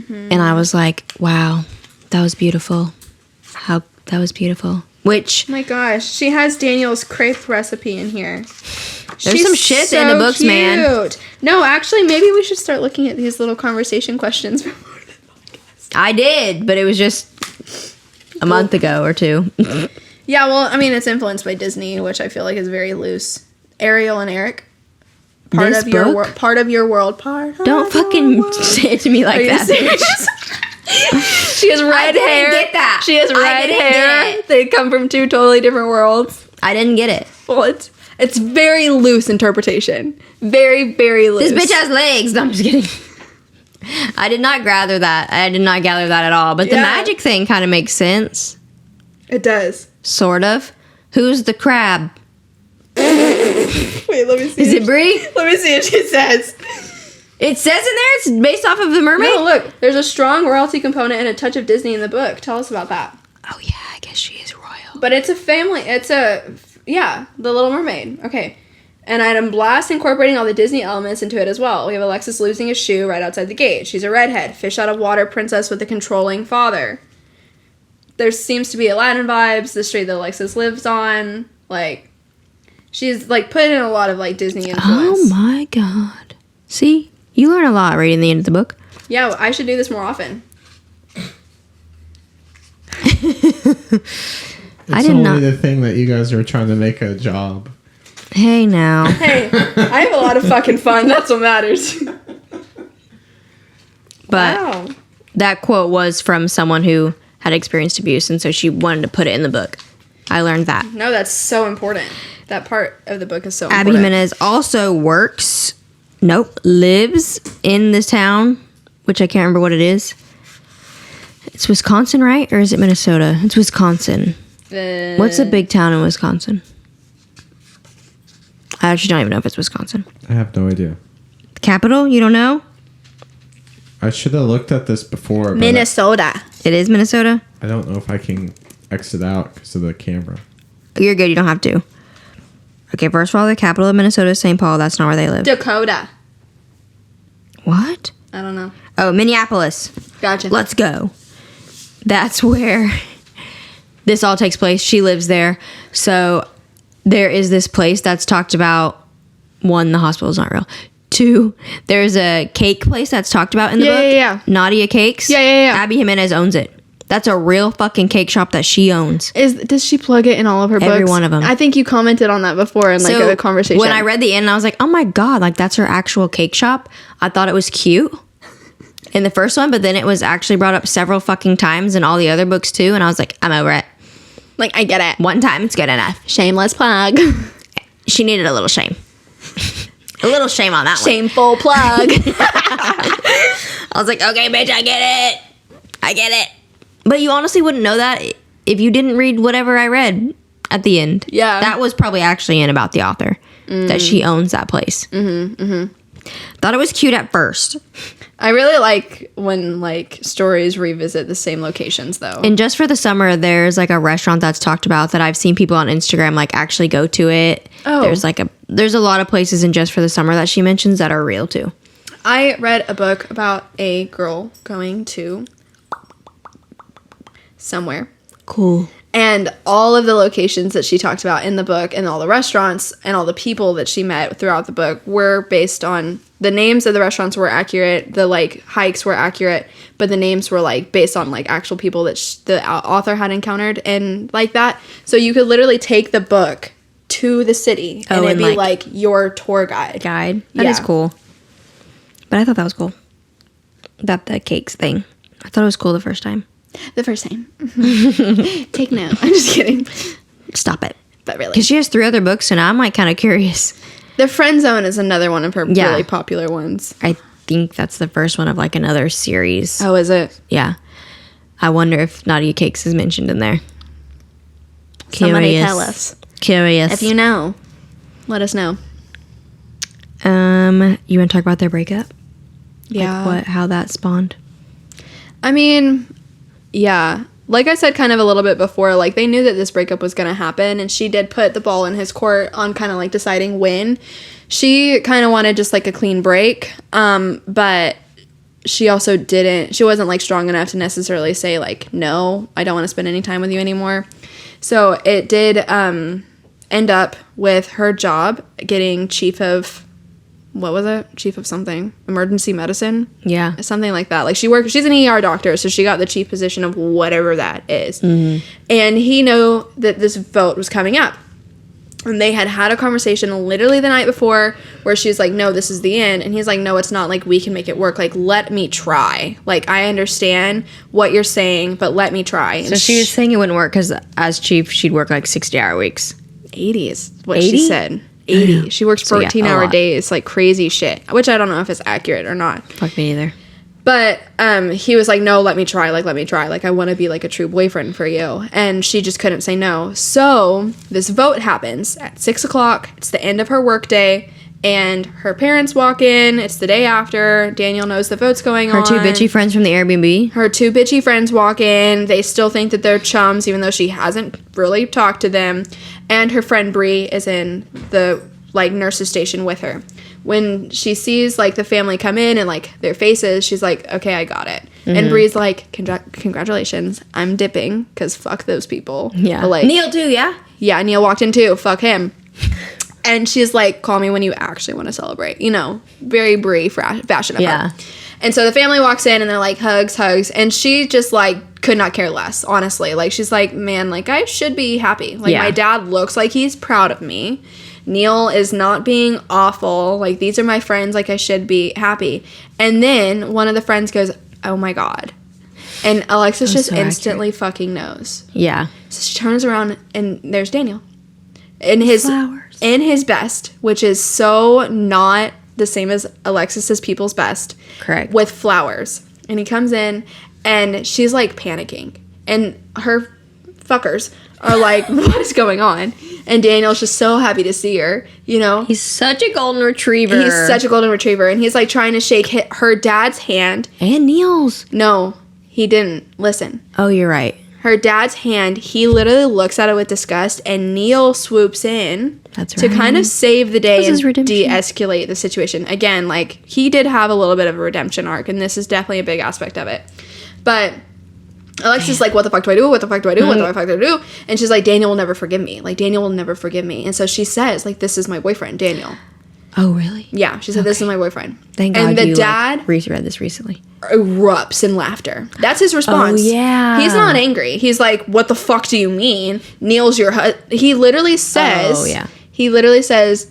And I was like, wow, that was beautiful. That was beautiful. Which, Oh my gosh, she has Daniel's crepe recipe in here. There's some shit in the books, man. No, actually, maybe we should start looking at these little conversation questions before the podcast. I did, but it was just a month ago or two. Yeah, well, I mean, it's influenced by Disney, which I feel like is very loose. Ariel and Eric. Part This of your book? part of your world. Part Don't of your fucking world. say it to me like Are you that. serious? She has red didn't hair. get that. She has I red didn't hair. get it. They come from two totally different worlds. I didn't get it. Well, it's very loose interpretation. Very, very loose. This bitch has legs. No, I'm just kidding. I did not gather that. I did not gather that at all. But the Yeah. magic thing kind of makes sense. It does. Sort of. Who's the crab? Wait, let me see. Is it Brie? Let me see what she says. It says in there it's based off of the mermaid? No, look. There's a strong royalty component and a touch of Disney in the book. Tell us about that. Oh, yeah. I guess she is royal. But it's a family. It's The Little Mermaid. Okay. And I'm blast incorporating all the Disney elements into it as well. We have Alexis losing a shoe right outside the gate. She's a redhead, fish out of water princess with a controlling father. There seems to be Aladdin vibes, the street that Alexis lives on. Like, She's like put in a lot of like Disney influence. Oh my god. See? You learn a lot reading the end of the book. Yeah, well, I should do this more often. It's only the thing that you guys are trying to make a job. Hey, now. Hey, I have a lot of fucking fun. That's what matters. But Wow. that quote was from someone who had experienced abuse, and so she wanted to put it in the book. I learned that. No, that's so important. That part of the book is so Abby important. Jimenez also lives in this town, which I can't remember what it is. It's Wisconsin, right? Or is it Minnesota? It's Wisconsin. What's a big town in Wisconsin? I actually don't even know if it's Wisconsin. I have no idea. The capital? You don't know? I should have looked at this before. But Minnesota. It is Minnesota? I don't know if I can exit out because of the camera. You're good. You don't have to. Okay, first of all, the capital of Minnesota is St. Paul. That's not where they live. Dakota. What? I don't know. Oh, Minneapolis. Gotcha. Let's go. That's where this all takes place. She lives there. So there is this place that's talked about. One, the hospital is not real. Two, there's a cake place that's talked about in the book. Yeah. Nadia Cakes. Yeah. Abby Jimenez owns it. That's a real fucking cake shop that she owns. Does she plug it in all of her books? Every one of them. I think you commented on that before in like a conversation. When I read the end, I was like, oh my God, like that's her actual cake shop. I thought it was cute in the first one, but then it was actually brought up several fucking times in all the other books too. And I was like, I'm over it. Like, I get it. One time, it's good enough. Shameless plug. She needed a little shame. A little shame on that one. Shameful plug. I was like, okay, bitch, I get it. But you honestly wouldn't know that if you didn't read whatever I read at the end. Yeah. That was probably actually in about the author. That she owns that place. Thought it was cute at first. I really like when like stories revisit the same locations though. And just for the summer, there's like a restaurant that's talked about that I've seen people on Instagram like actually go to it. Oh. There's a lot of places in Just for the Summer that she mentions that are real too. I read a book about a girl going to somewhere. Cool. And all of the locations that she talked about in the book and all the restaurants and all the people that she met throughout the book were based on the names of the restaurants were accurate. The like hikes were accurate, but the names were like based on like actual people that the author had encountered and like that. So you could literally take the book to the city and it'd be like your tour guide. That is cool. But I thought that was cool. The cakes thing. I thought it was cool the first time. The first time. Take note. I'm just kidding. Stop it. But really. Because she has 3 other books, and I'm like kind of curious. The Friend Zone is another one of her really popular ones. I think that's the first one of like another series. Oh, is it? Yeah. I wonder if Nadia Cakes is mentioned in there. Somebody tell us. Curious. If you know, let us know. You want to talk about their breakup? Yeah. Like how that spawned? I mean, yeah. Like I said kind of a little bit before, like they knew that this breakup was going to happen and she did put the ball in his court on kind of like deciding when. She kind of wanted just like a clean break, but she also she wasn't like strong enough to necessarily say like, no, I don't want to spend any time with you anymore. So it did end up with her job getting chief of something, emergency medicine. Yeah. Something like that. Like she's an ER doctor, so she got the chief position of whatever that is. Mm-hmm. And he knew that this vote was coming up. And they had a conversation literally the night before where she's like, no, this is the end. And he's like, no, it's not. Like, we can make it work. Like, let me try. Like, I understand what you're saying, but let me try. And so she was saying it wouldn't work because as chief, she'd work like 60-hour weeks. 80 is what 80? She said. 80. She works 14-hour days, like crazy shit, which I don't know if it's accurate or not. Fuck me either. But he was like, no, let me try. Like, let me try. Like, I want to be like a true boyfriend for you. And she just couldn't say no. So this vote happens at 6 o'clock. It's the end of her workday. And her parents walk in. It's the day after. Daniel knows the vote's going on. Her 2 bitchy friends from the Airbnb. Her 2 bitchy friends walk in. They still think that they're chums, even though she hasn't really talked to them. And her friend Bree is in the, like, nurse's station with her. When she sees, like, the family come in and, like, their faces, she's like, okay, I got it. Mm-hmm. And Bree's like, congratulations. I'm dipping, because fuck those people. Yeah. But, like, Neil, too, yeah? Yeah, Neil walked in, too. Fuck him. And she's like, call me when you actually want to celebrate. You know, very Brie fashion of her. And so the family walks in and they're like, hugs. And she just like could not care less, honestly. Like, she's like, man, like, I should be happy. Like, my dad looks like he's proud of me. Neil is not being awful. Like, these are my friends. Like, I should be happy. And then one of the friends goes, oh my God. And Alexis just instantly fucking knows. Yeah. So she turns around and there's Daniel. In his flowers. In his best, which is so not the same as Alexis's people's best. Correct. With flowers. And he comes in and she's like panicking. And her fuckers are like, what is going on? And Daniel's just so happy to see her, you know? He's such a golden retriever. And he's like trying to shake her dad's hand. And Neil's. No, he didn't. Listen. Oh, you're right. Her dad's hand, he literally looks at it with disgust, and Neil swoops in to kind of save the day and de-escalate the situation. Again, like, he did have a little bit of a redemption arc, and this is definitely a big aspect of it. But Alexis is like, what the fuck do I do? What the fuck do I do? What the fuck do I do? And she's like, Daniel will never forgive me. Like, Daniel will never forgive me. And so she says, like, this is my boyfriend, Daniel. Oh, really? Yeah, she said, this is my boyfriend. Thank God. And the dad reread this recently. Erupts in laughter. That's his response. Oh, yeah. He's not angry. He's like, what the fuck do you mean? Neil's your he literally says, oh, yeah. He literally says,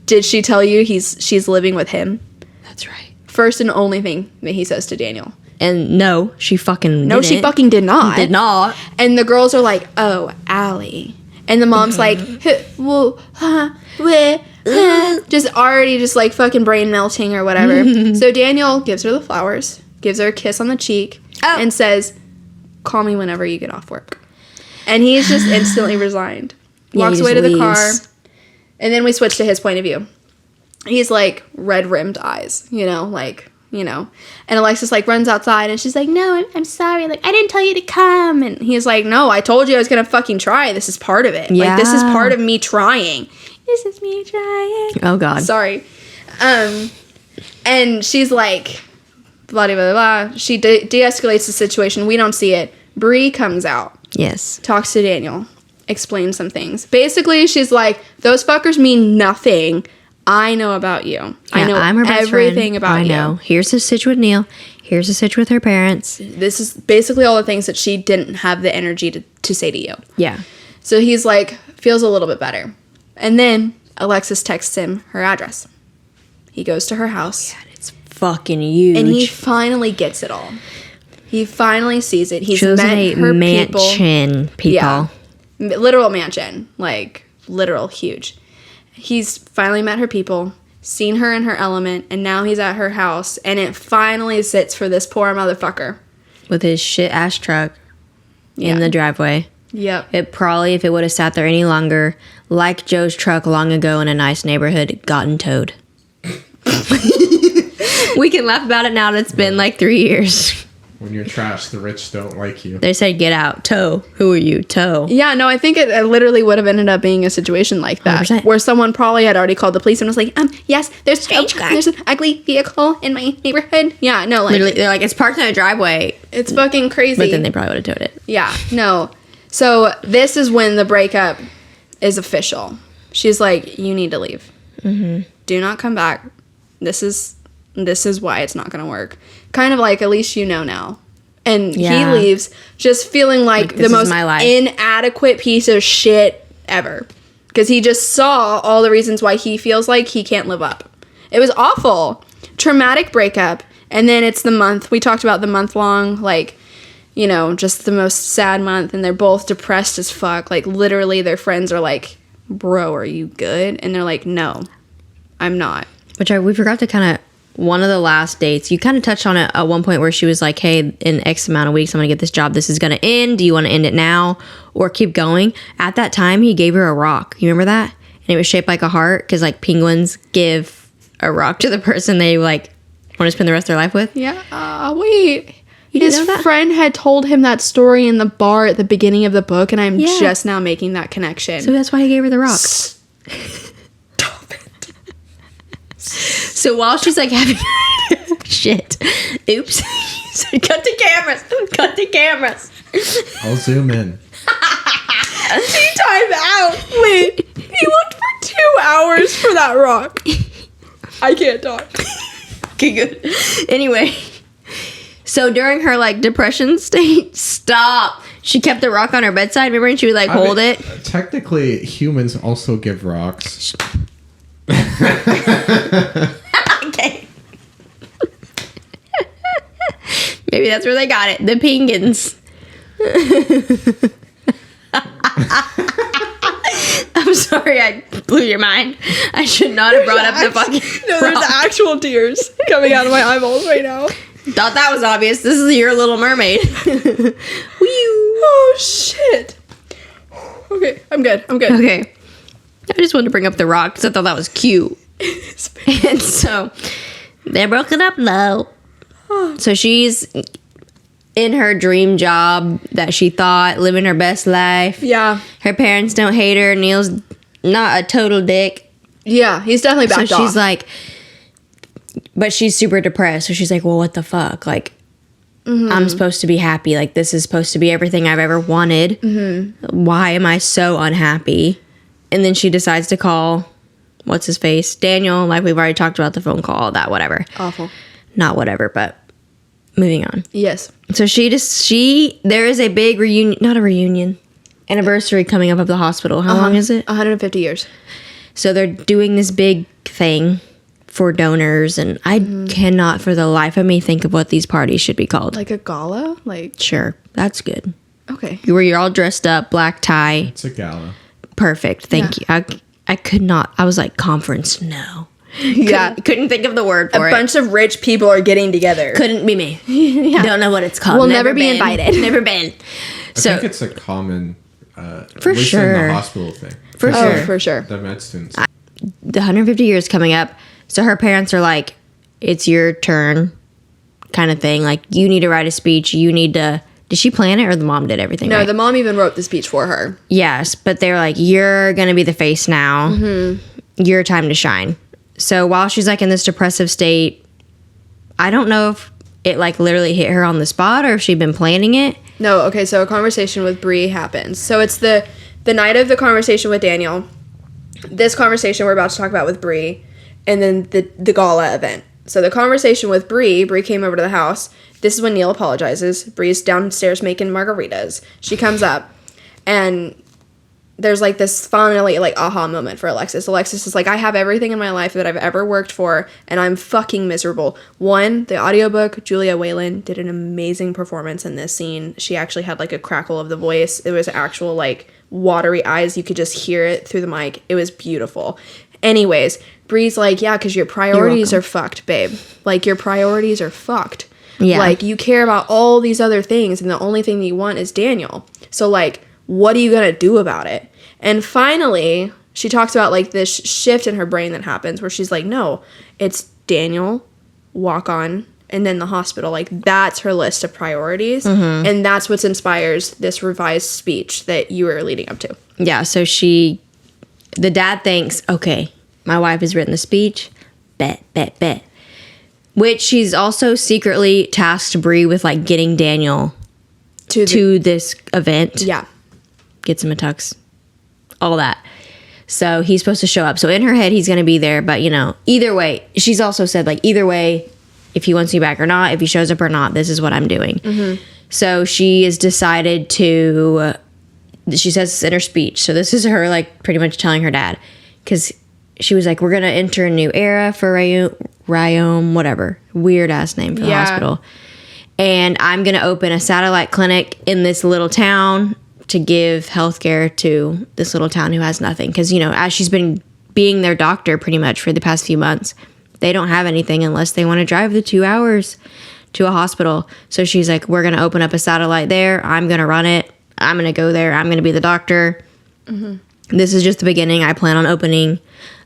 did she tell you she's living with him? That's right. First and only thing that he says to Daniel. And no, she fucking didn't. She fucking did not. Did not. And the girls are like, oh, Allie. And the mom's like, well, just already just like fucking brain melting or whatever. So Daniel gives her the flowers, gives her a kiss on the cheek, and says, call me whenever you get off work. And he's just instantly resigned. Walks away to the car. And then we switch to his point of view. He's like red-rimmed eyes, you know, like, you know. And Alexis like runs outside and she's like, no, I'm sorry. Like, I didn't tell you to come. And he's like, no, I told you I was going to fucking try. This is part of it. Yeah. Like, this is part of me trying. This is me trying. Oh, God. Sorry. And she's like, blah, blah, blah, blah. She de-escalates the situation. We don't see it. Bree comes out. Yes. Talks to Daniel. Explains some things. Basically, she's like, those fuckers mean nothing. I know about you. Yeah, I know I'm her best everything friend. About you. I know. Here's the stitch with Neil. Here's the stitch with her parents. This is basically all the things that she didn't have the energy to say to you. Yeah. So he's like, feels a little bit better. And then Alexis texts him her address. He goes to her house. Oh, yeah, it's fucking huge. And he finally gets it all. He finally sees it. He's met her mansion people. Yeah. Literal mansion. Like, literal huge. He's finally met her people, seen her in her element, and now he's at her house, and it finally sits for this poor motherfucker. With his shit-ass truck in the driveway. Yep. It probably, if it would have sat there any longer, like Joe's truck long ago in a nice neighborhood, gotten towed. We can laugh about it now that it's been like 3 years. When you're trash, the rich don't like you. They said, get out. Tow. Who are you? Tow. Yeah, no, I think it literally would have ended up being a situation like that. 100%. Where someone probably had already called the police and was like, yes, there's an ugly vehicle in my neighborhood. Yeah, no, like. Literally, they're like, it's parked in a driveway. It's fucking crazy. But then they probably would have towed it. Yeah, no. So this is when the breakup is official. She's like, you need to leave. Mm-hmm. Do not come back. This is why it's not going to work. Kind of like, at least you know now. And he leaves just feeling like the most inadequate piece of shit ever. Because he just saw all the reasons why he feels like he can't live up. It was awful. Traumatic breakup. And then it's the month. We talked about the month long, like, you know, just the most sad month. And they're both depressed as fuck. Like, literally, their friends are like, bro, are you good? And they're like, no, I'm not. Which we forgot to kind of, one of the last dates, you kind of touched on it at one point where she was like, hey, in X amount of weeks, I'm going to get this job. This is going to end. Do you want to end it now or keep going? At that time, he gave her a rock. You remember that? And it was shaped like a heart because, like, penguins give a rock to the person they, like, want to spend the rest of their life with. Yeah. Wait. His friend had told him that story in the bar at the beginning of the book, and I'm just now making that connection. So that's why he gave her the rock. So while she's like having shit, oops, cut the cameras. I'll zoom in. Time out. Wait, he looked for 2 hours for that rock. I can't talk. Okay, good. Anyway, so during her like depression state, she kept the rock on her bedside. Remember, and she would like hold it. Technically, humans also give rocks. Okay. Maybe that's where they got it. The Pingans. I'm sorry I blew your mind. I should not have brought up the fucking No, there's rock. actual tears coming out of my eyeballs right now. Thought that was obvious. This is your Little Mermaid. Oh, shit. Okay, I'm good. Okay. I just wanted to bring up the rock because I thought that was cute. And so they're broken up now. So she's in her dream job that she thought, living her best life. Yeah. Her parents don't hate her. Neil's not a total dick. Yeah, he's definitely backed So off. she's like, but she's super depressed. So she's like, well, what the fuck? Like, I'm supposed to be happy. Like, this is supposed to be everything I've ever wanted. Why am I so unhappy? And then she decides to call, what's his face? Daniel, like we've already talked about the phone call, that whatever. Awful. Not whatever, but moving on. Yes. So there is a big reunion, not a reunion, anniversary coming up of the hospital. How long is it? 150 years. So they're doing this big thing for donors, and I cannot for the life of me think of what these parties should be called. Like a gala? Like, Sure, that's good. okay. Where you're all dressed up, black tie. It's a gala. Perfect. Thank you. I could not. I was like, conference, no. Yeah. Couldn't think of the word for A it. bunch of rich people are getting together. Couldn't be me. Don't know what it's called. We'll never be been. invited. Never been. I So think it's a common, For at least sure. in the hospital thing. for Oh, sure. for sure. The med students. The 150 years coming up. So her parents are like, it's your turn kind of thing. Like, you need to write a speech. You need to... Did she plan it or the mom did everything? No, right? the mom even wrote the speech for her. Yes, but they're like, you're going to be the face now. Your time to shine. So while she's like in this depressive state, I don't know if it like literally hit her on the spot or if she'd been planning it. No, okay, so a conversation with Bree happens. So it's the night of the conversation with Daniel, this conversation we're about to talk about with Bree, and then the gala event. So the conversation with Bree came over to the house. This is when Neil apologizes. Bree's downstairs making margaritas. She comes up, and there's like this finally like aha moment for Alexis. Alexis is like, I have everything in my life that I've ever worked for, and I'm fucking miserable. One, the audiobook, Julia Whalen did an amazing performance in this scene. She actually had like a crackle of the voice. It was actual like watery eyes. You could just hear it through the mic. It was beautiful. Anyways, Bree's like, yeah, because your priorities are fucked, babe. Like, your priorities are fucked. Yeah. Like, you care about all these other things, and the only thing that you want is Daniel. So, like, what are you going to do about it? And finally, she talks about, like, this shift in her brain that happens where she's like, no, it's Daniel, Wakan, and then the hospital. Like, that's her list of priorities. And that's what inspires this revised speech that you were leading up to. Yeah, so the dad thinks, okay, my wife has written the speech. Bet. Which she's also secretly tasked Bree with, like, getting Daniel to this event. Yeah. Gets him a tux. All that. So he's supposed to show up. So in her head, he's going to be there. But, you know, either way, she's also said, like, either way, if he wants me back or not, if he shows up or not, this is what I'm doing. So she has decided to... She says this in her speech. So this is her, like, pretty much telling her dad. Because she was like, we're going to enter a new era for Ryome, whatever. Weird-ass name for the hospital. And I'm going to open a satellite clinic in this little town to give healthcare to this little town who has nothing. Because, you know, as she's been being their doctor pretty much for the past few months, they don't have anything unless they want to drive the 2 hours to a hospital. So she's like, we're going to open up a satellite there. I'm going to run it. I'm going to go there. I'm going to be the doctor. This is just the beginning. I plan on opening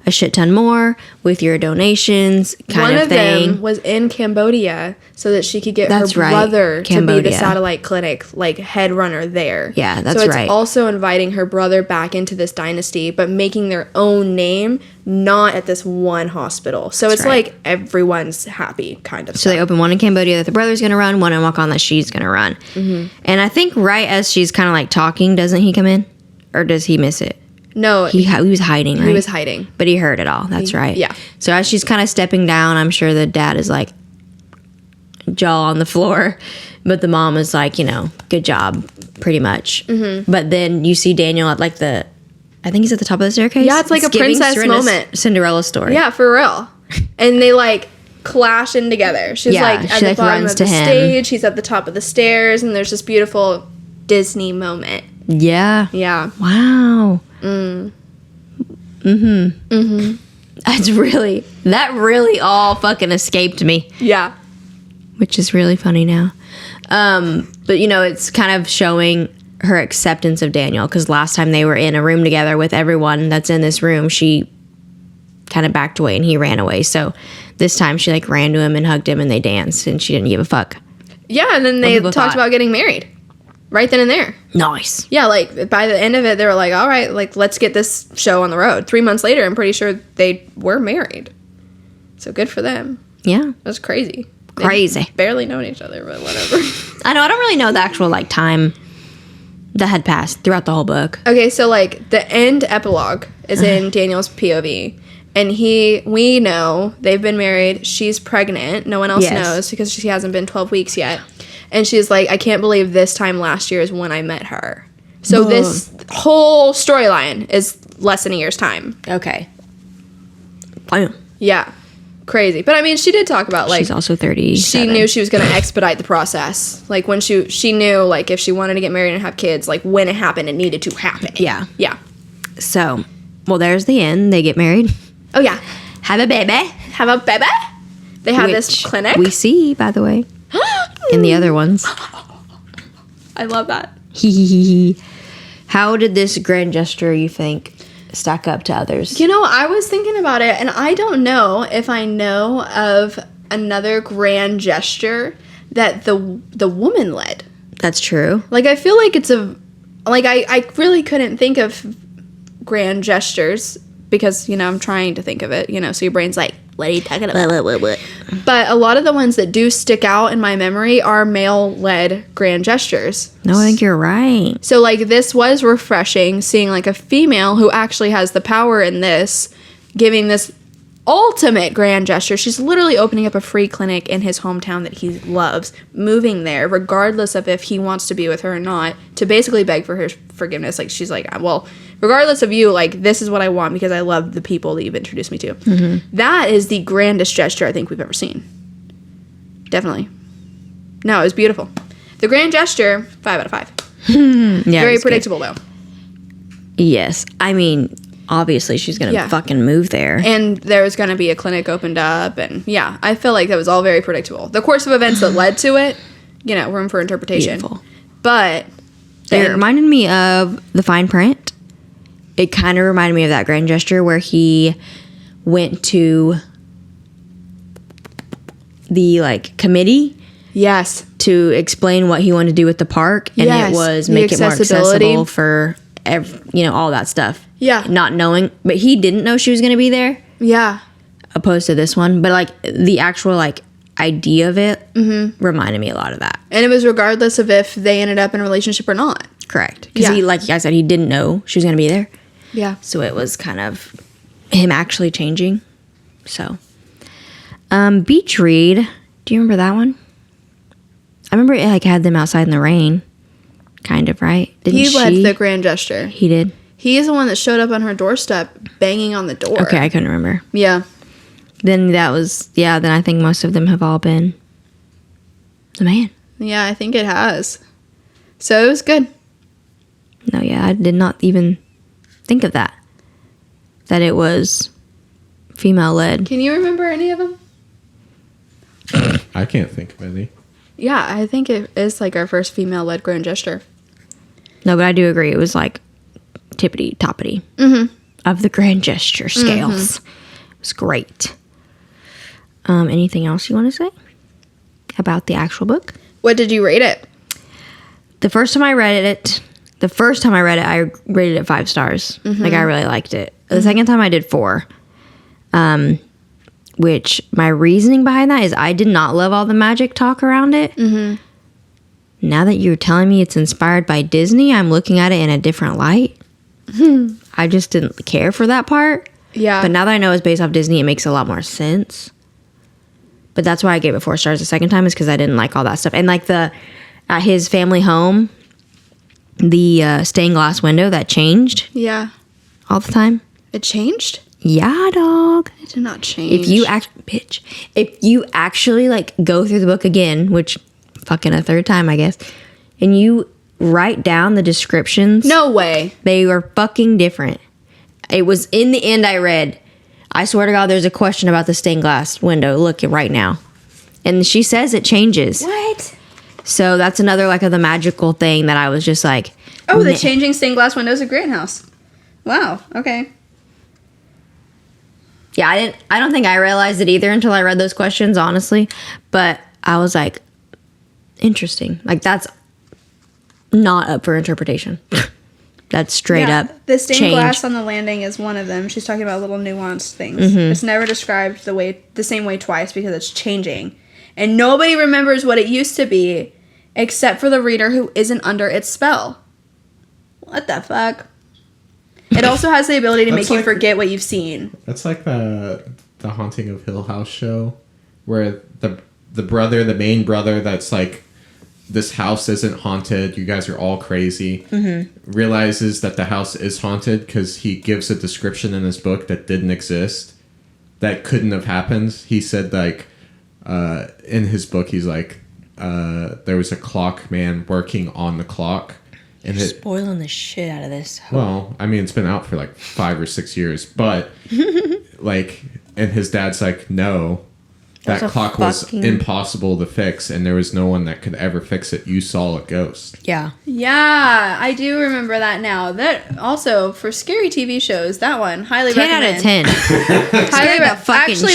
a shit ton more with your donations kind of thing. One of them was in Cambodia so that she could get That's her right, brother to be the Cambodia. satellite clinic, like, head runner there. Yeah, that's So it's right. also inviting her brother back into this dynasty, but making their own name, not at this one hospital. So it's right. like everyone's happy, kind of. So they open one in Cambodia that the brother's going to run, one in Wakan that she's going to run. And I think right as she's kind of like talking, doesn't he come in? Or does he miss it? No, He was hiding, right? he was hiding. But he heard it all. That's right. Yeah. So as she's kind of stepping down, I'm sure the dad is like jaw on the floor, but the mom is like, good job, pretty much. Mm-hmm. But then you see Daniel at like I think he's at the top of the staircase. Yeah, it's like a giving princess moment. Cinderella story. Yeah, for real. And they like clash in together. She's like at the bottom runs of the to him. stage. He's at the top of the stairs, and there's this beautiful Disney moment. Yeah. Yeah. Wow. That really all fucking escaped me, Yeah. which is really funny now. But it's kind of showing her acceptance of Daniel, because last time they were in a room together with everyone that's in this room, she kind of backed away and he ran away. So this time she like ran to him and hugged him and they danced and she didn't give a fuck. Yeah, and then they talked about getting married right then and there. Nice. Yeah, like by the end of it, they were like, all right, like let's get this show on the road. 3 months later, I'm pretty sure they were married. So good for them. Yeah. That's crazy. Crazy. They've barely known each other, but whatever. I know. I don't really know the actual like time that had passed throughout the whole book. Okay, so like the end epilogue is in Daniel's POV. And we know they've been married. She's pregnant. No one else knows because she hasn't been 12 weeks yet. And she's like, I can't believe this time last year is when I met her. So this whole storyline is less than a year's time. Okay. Wow. Yeah. Crazy. But I mean, she did talk about like... She's also 30. She knew she was going to expedite the process. Like when she knew like if she wanted to get married and have kids, like when it happened, it needed to happen. Yeah. Yeah. So, well, there's the end. They get married. Oh, yeah. Have a baby. Have a baby. They have this clinic. We see, by the way, in the other ones. I love that. How did this grand gesture, you think, stack up to others? I was thinking about it, and I don't know if I know of another grand gesture that the woman led. That's true. Like, I feel like it's I really couldn't think of grand gestures because, I'm trying to think of it, so your brain's like, what are you talking about? What? But a lot of the ones that do stick out in my memory are male-led grand gestures. No, I think you're right. So, like, this was refreshing, seeing, like, a female who actually has the power in this, giving this ultimate grand gesture. She's literally opening up a free clinic in his hometown that he loves, moving there, regardless of if he wants to be with her or not, to basically beg for her forgiveness. Like, she's like, well, regardless of you, like, this is what I want because I love the people that you've introduced me to. Mm-hmm. That is the grandest gesture I think we've ever seen. Definitely. No, it was beautiful. The grand gesture, 5 out of 5. Yeah, Very predictable, though. Yes. I mean, obviously she's going to fucking move there. And there was going to be a clinic opened up. And, yeah, I feel like that was all very predictable. The course of events that led to it, room for interpretation. Beautiful. But it reminded me of The Fine Print. It kind of reminded me of that grand gesture where he went to the, like, committee. Yes. To explain what he wanted to do with the park. And it was make it more accessible for, all that stuff. Yeah. Not knowing. But he didn't know she was going to be there. Yeah. Opposed to this one. But, like, the actual, like, idea of it reminded me a lot of that. And it was regardless of if they ended up in a relationship or not. Correct. Because he, like I said, he didn't know she was going to be there. Yeah. So it was kind of him actually changing. So. Beach read. Do you remember that one? I remember it like had them outside in the rain. Kind of, right? Didn't he led the grand gesture. He did? He is the one that showed up on her doorstep banging on the door. Okay, I couldn't remember. Yeah. Then that was, then I think most of them have all been the man. Yeah, I think it has. So it was good. No, I did not even think of that. That it was female-led. Can you remember any of them? I can't think of any. Yeah, I think it is like our first female-led grand gesture. No, but I do agree. It was like tippity-toppity of the grand gesture scales. It was great. Anything else you want to say about the actual book? What did you rate it? The first time I read it, I rated it 5 stars. Like, I really liked it. The second time I did 4. Which my reasoning behind that is I did not love all the magic talk around it. Now that you're telling me it's inspired by Disney, I'm looking at it in a different light. I just didn't care for that part. Yeah. But now that I know it's based off Disney, it makes a lot more sense. But that's why I gave it 4 stars the second time, is because I didn't like all that stuff. And like at his family home, the stained glass window that changed Yeah. all the time. It changed? Yeah, dog. It did not change. If you actually like go through the book again, which fucking a third time, I guess, and you write down the descriptions. No way. They were fucking different. It was in the end I read. I swear to God, there's a question about the stained glass window. Look it right now. And she says it changes. What? So that's another like of the magical thing that I was just like. Oh, the changing stained glass windows at Grant House. Wow. Okay. Yeah, I don't think I realized it either until I read those questions, honestly. But I was like, interesting. Like, that's not up for interpretation. That's straight up The stained change. glass on the landing is one of them. She's talking about little nuanced things. It's never described the same way twice because it's changing. And nobody remembers what it used to be except for the reader who isn't under its spell. What the fuck? It also has the ability to make you forget what you've seen. That's like the Haunting of Hill House show, where the main brother that's like, this house isn't haunted, you guys are all crazy, realizes that the house is haunted because he gives a description in his book that didn't exist, that couldn't have happened. He said like, in his book, he's like, there was a clock man working on the clock. And Spoiling the shit out of this. Well, I mean, it's been out for like 5 or 6 years, but like, and his dad's like, no, that clock was impossible to fix, and there was no one that could ever fix it. You saw a ghost. Yeah. Yeah, I do remember that now. That also for scary TV shows, that one highly 10 recommend. out of 10. Highly the fucking Actually,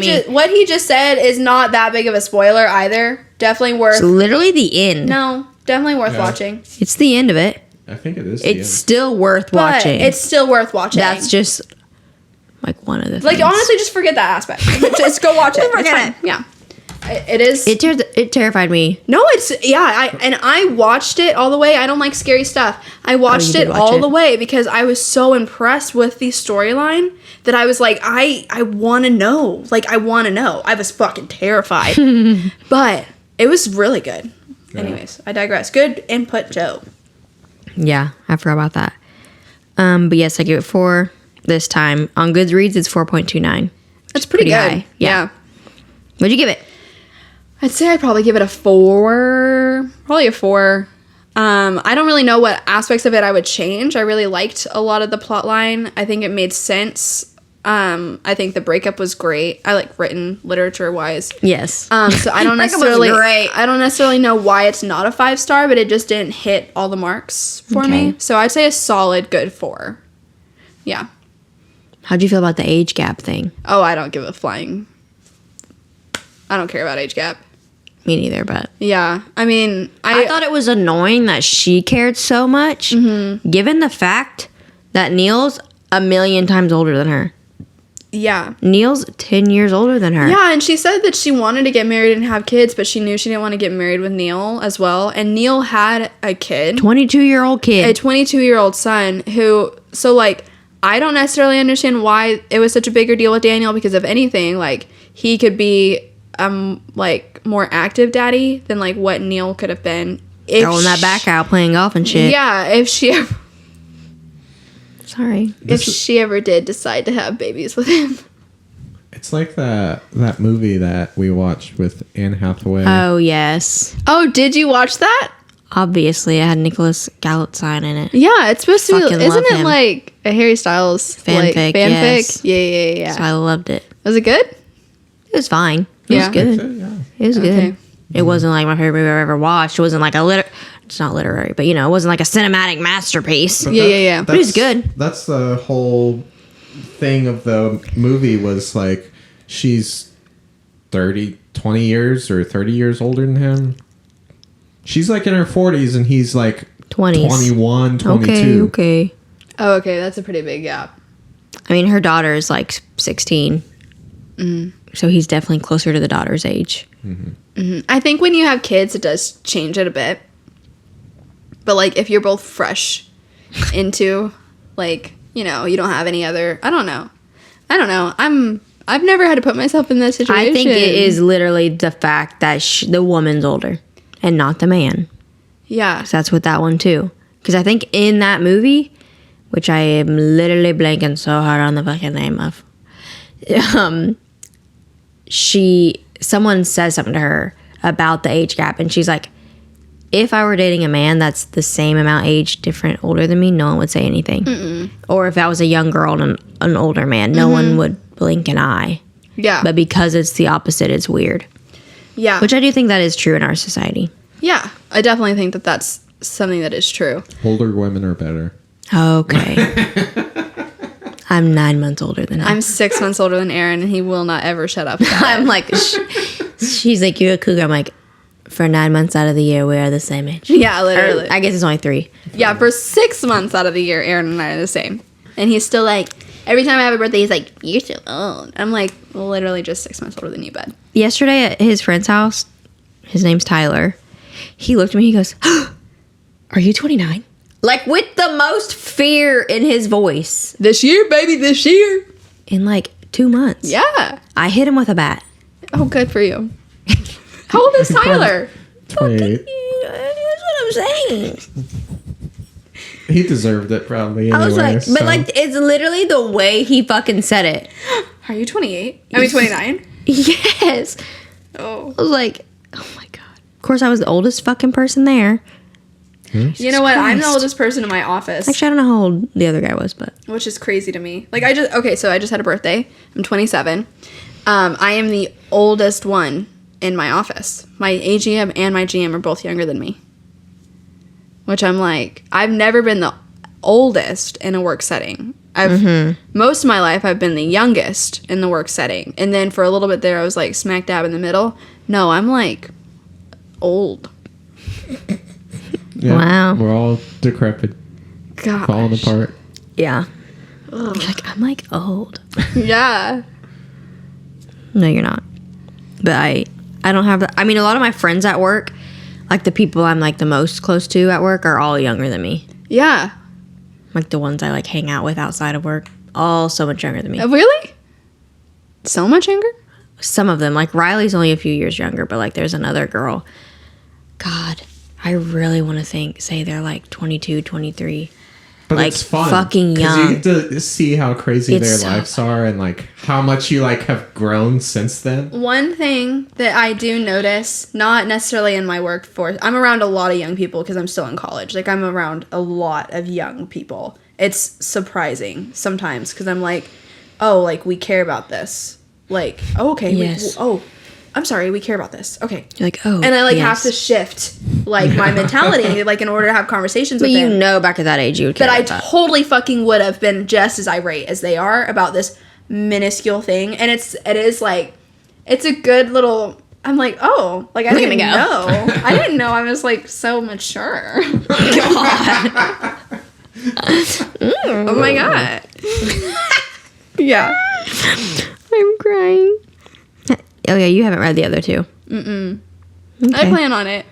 shit what he just said is not that big of a spoiler either. Definitely worth. It's literally the end. No, definitely worth watching. It's the end of it. I think it is. It's still worth But watching. it's still worth watching. That's just like one of the things. like honestly, just forget that aspect. Just go watch it. It's Forget fine. it. Yeah, it is. It terrified me. No, it's I watched it all the way. I don't like scary stuff. I watched did it watch all it. the way because I was so impressed with the storyline that I was like, I want to know. Like, I want to know. I was fucking terrified, but it was really good. Yeah. Anyways, I digress. Good input, Joe. Yeah, I forgot about that. But yes, I give it 4 this time. On Goodreads, it's 4.29. That's pretty good. high. Yeah. What'd you give it? I'd say I'd probably give it a 4. Probably a 4. I don't really know what aspects of it I would change. I really liked a lot of the plot line. I think it made sense. I think the breakup was great. I like written literature wise. Yes. So I don't Breakup was necessarily great. I don't necessarily know why it's not a 5-star, but it just didn't hit all the marks for me. So I'd say a solid good 4. Yeah. How'd you feel about the age gap thing? Oh, I don't give a flying. I don't care about age gap. Me neither, but Yeah. I mean, I thought it was annoying that she cared so much, given the fact that Neil's a million times older than her. yeah. Neil's 10 years older than her. Yeah, and she said that she wanted to get married and have kids, but she knew she didn't want to get married with Neil as well. And Neil had a kid, 22-year-old a kid. 22-year-old son who, so like, I don't necessarily understand why it was such a bigger deal with Daniel, because if anything, like, he could be, like, more active daddy than, like, what Neil could have been. Throwing that back out, playing golf and shit. Yeah, if she ever... Sorry. If she ever did decide to have babies with him. It's like that movie that we watched with Anne Hathaway. Oh, yes. Oh, did you watch that? Obviously, it had Nicholas Gallup sign in it. Yeah, it's supposed to be... Fucking Isn't love it him. like a Harry Styles Fanfic, like, fanfic? yes. Yeah. So I loved it. Was it good? It was fine. It Yeah. was good. Yeah. It was Okay. good. It wasn't like my favorite movie I've ever watched. It wasn't like it's not literary, but you know, it wasn't like a cinematic masterpiece. But Yeah. But it was good. That's the whole thing of the movie, was like, she's 20 years or 30 years older than him. She's like in her 40s and he's like 20s. 21, 22. Okay. Oh, okay. That's a pretty big gap. I mean, her daughter is like 16. So he's definitely closer to the daughter's age. I think when you have kids, it does change it a bit. But, like, if you're both fresh into Like, you know, you don't have any other. I don't know. I've never had to put myself in that situation. I think it is literally the fact that the woman's older and not the man. Yeah. So that's with that one too. Because I think in that movie, which I am literally blanking so hard on the fucking name of, someone says something to her about the age gap, and she's like, if I were dating a man that's the same amount age different older than me, no one would say anything. Mm-mm. Or if that was a young girl and an older man, no one would blink an eye. Yeah. But because it's the opposite, it's weird. Yeah. Which I do think that is true in our society. Yeah. I definitely think that that's something that is true. Older women are better. Okay. I'm 9 months older than him. I'm 6 months older than Aaron, and he will not ever shut up. I'm like, she's like, you're a cougar. I'm like, for 9 months out of the year, we are the same age. Yeah, literally. I guess it's only 3. Yeah, for 6 months out of the year, Aaron and I are the same. And he's still like, every time I have a birthday, he's like, you're so old. I'm like, literally just 6 months older than you, bud. Yesterday at his friend's house, his name's Tyler, he looked at me, he goes, are you 29? Like, with the most fear in his voice. This year, baby, this year. In like 2 months. Yeah. I hit him with a bat. Oh, good for you. How old is Tyler? 28. That's what I'm saying. He deserved it probably anyway. I was like, so. but like, it's literally the way he fucking said it. Are you 28? I mean, 29? Yes. Oh. I was like, oh my God. Of course, I was the oldest fucking person there. You know what? I'm the Christ. oldest person in my office. Actually, I don't know how old the other guy was, but. Which is crazy to me. Like, so I just had a birthday. I'm 27. I am the oldest one in my office. My AGM and my GM are both younger than me. Which I'm like, I've never been the oldest in a work setting. Most of my life, I've been the youngest in the work setting. And then for a little bit there, I was like smack dab in the middle. No, I'm like old. Yeah, Wow. We're all decrepit, Gosh. falling apart. Yeah. Like, I'm like old. Yeah. No, you're not. But I don't have that. I mean, a lot of my friends at work, like the people I'm like the most close to at work, are all younger than me. Yeah. Like the ones I like hang out with outside of work, all so much younger than me. Really? So much younger? Some of them, like Riley's only a few years younger, but like there's another girl. God, I really want to say they're like 22, 23. But Like, it's fun. fucking 'cause young. you get to see how crazy It's their so lives are and like how much you like have grown since then. One thing that I do notice, not necessarily in my workforce, I'm around a lot of young people because I'm still in college. Like, I'm around a lot of young people. It's surprising sometimes because I'm like, oh, like, we care about this. Like, oh, okay. Yes. I'm sorry, we care about this. Okay. You're like, oh. And I, like, yes. have to shift, like, my mentality, like, in order to have conversations But with you them. know, back at that age, you would care That I about that. totally fucking would have been just as irate as they are about this minuscule thing. And it is like, it's a good little, I'm like, oh, like, I didn't know. I didn't know I was, like, so mature. God. Oh my God. Yeah. I'm crying. Oh, yeah, you haven't read the other two. I Okay. plan on it.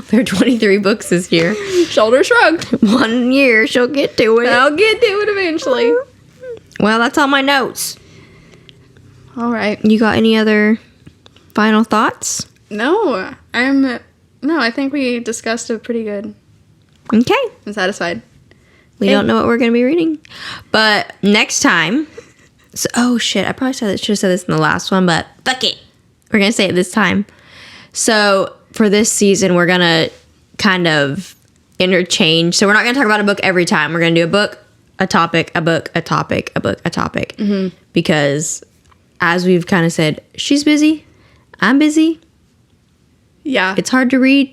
There are 23 books this year. Shoulder shrugged. 1 year, she'll get to it. I'll get to it eventually. Well, that's all my notes. All right. You got any other final thoughts? No, I think we discussed it pretty good. Okay. I'm satisfied. We don't know what we're going to be reading. But next time... So, oh, shit. I probably should have said this in the last one, but fuck it. We're going to say it this time. So, for this season, we're going to kind of interchange. So, we're not going to talk about a book every time. We're going to do a book, a topic, a book, a topic, a book, a topic. Mm-hmm. Because, as we've kind of said, she's busy. I'm busy. Yeah. It's hard to read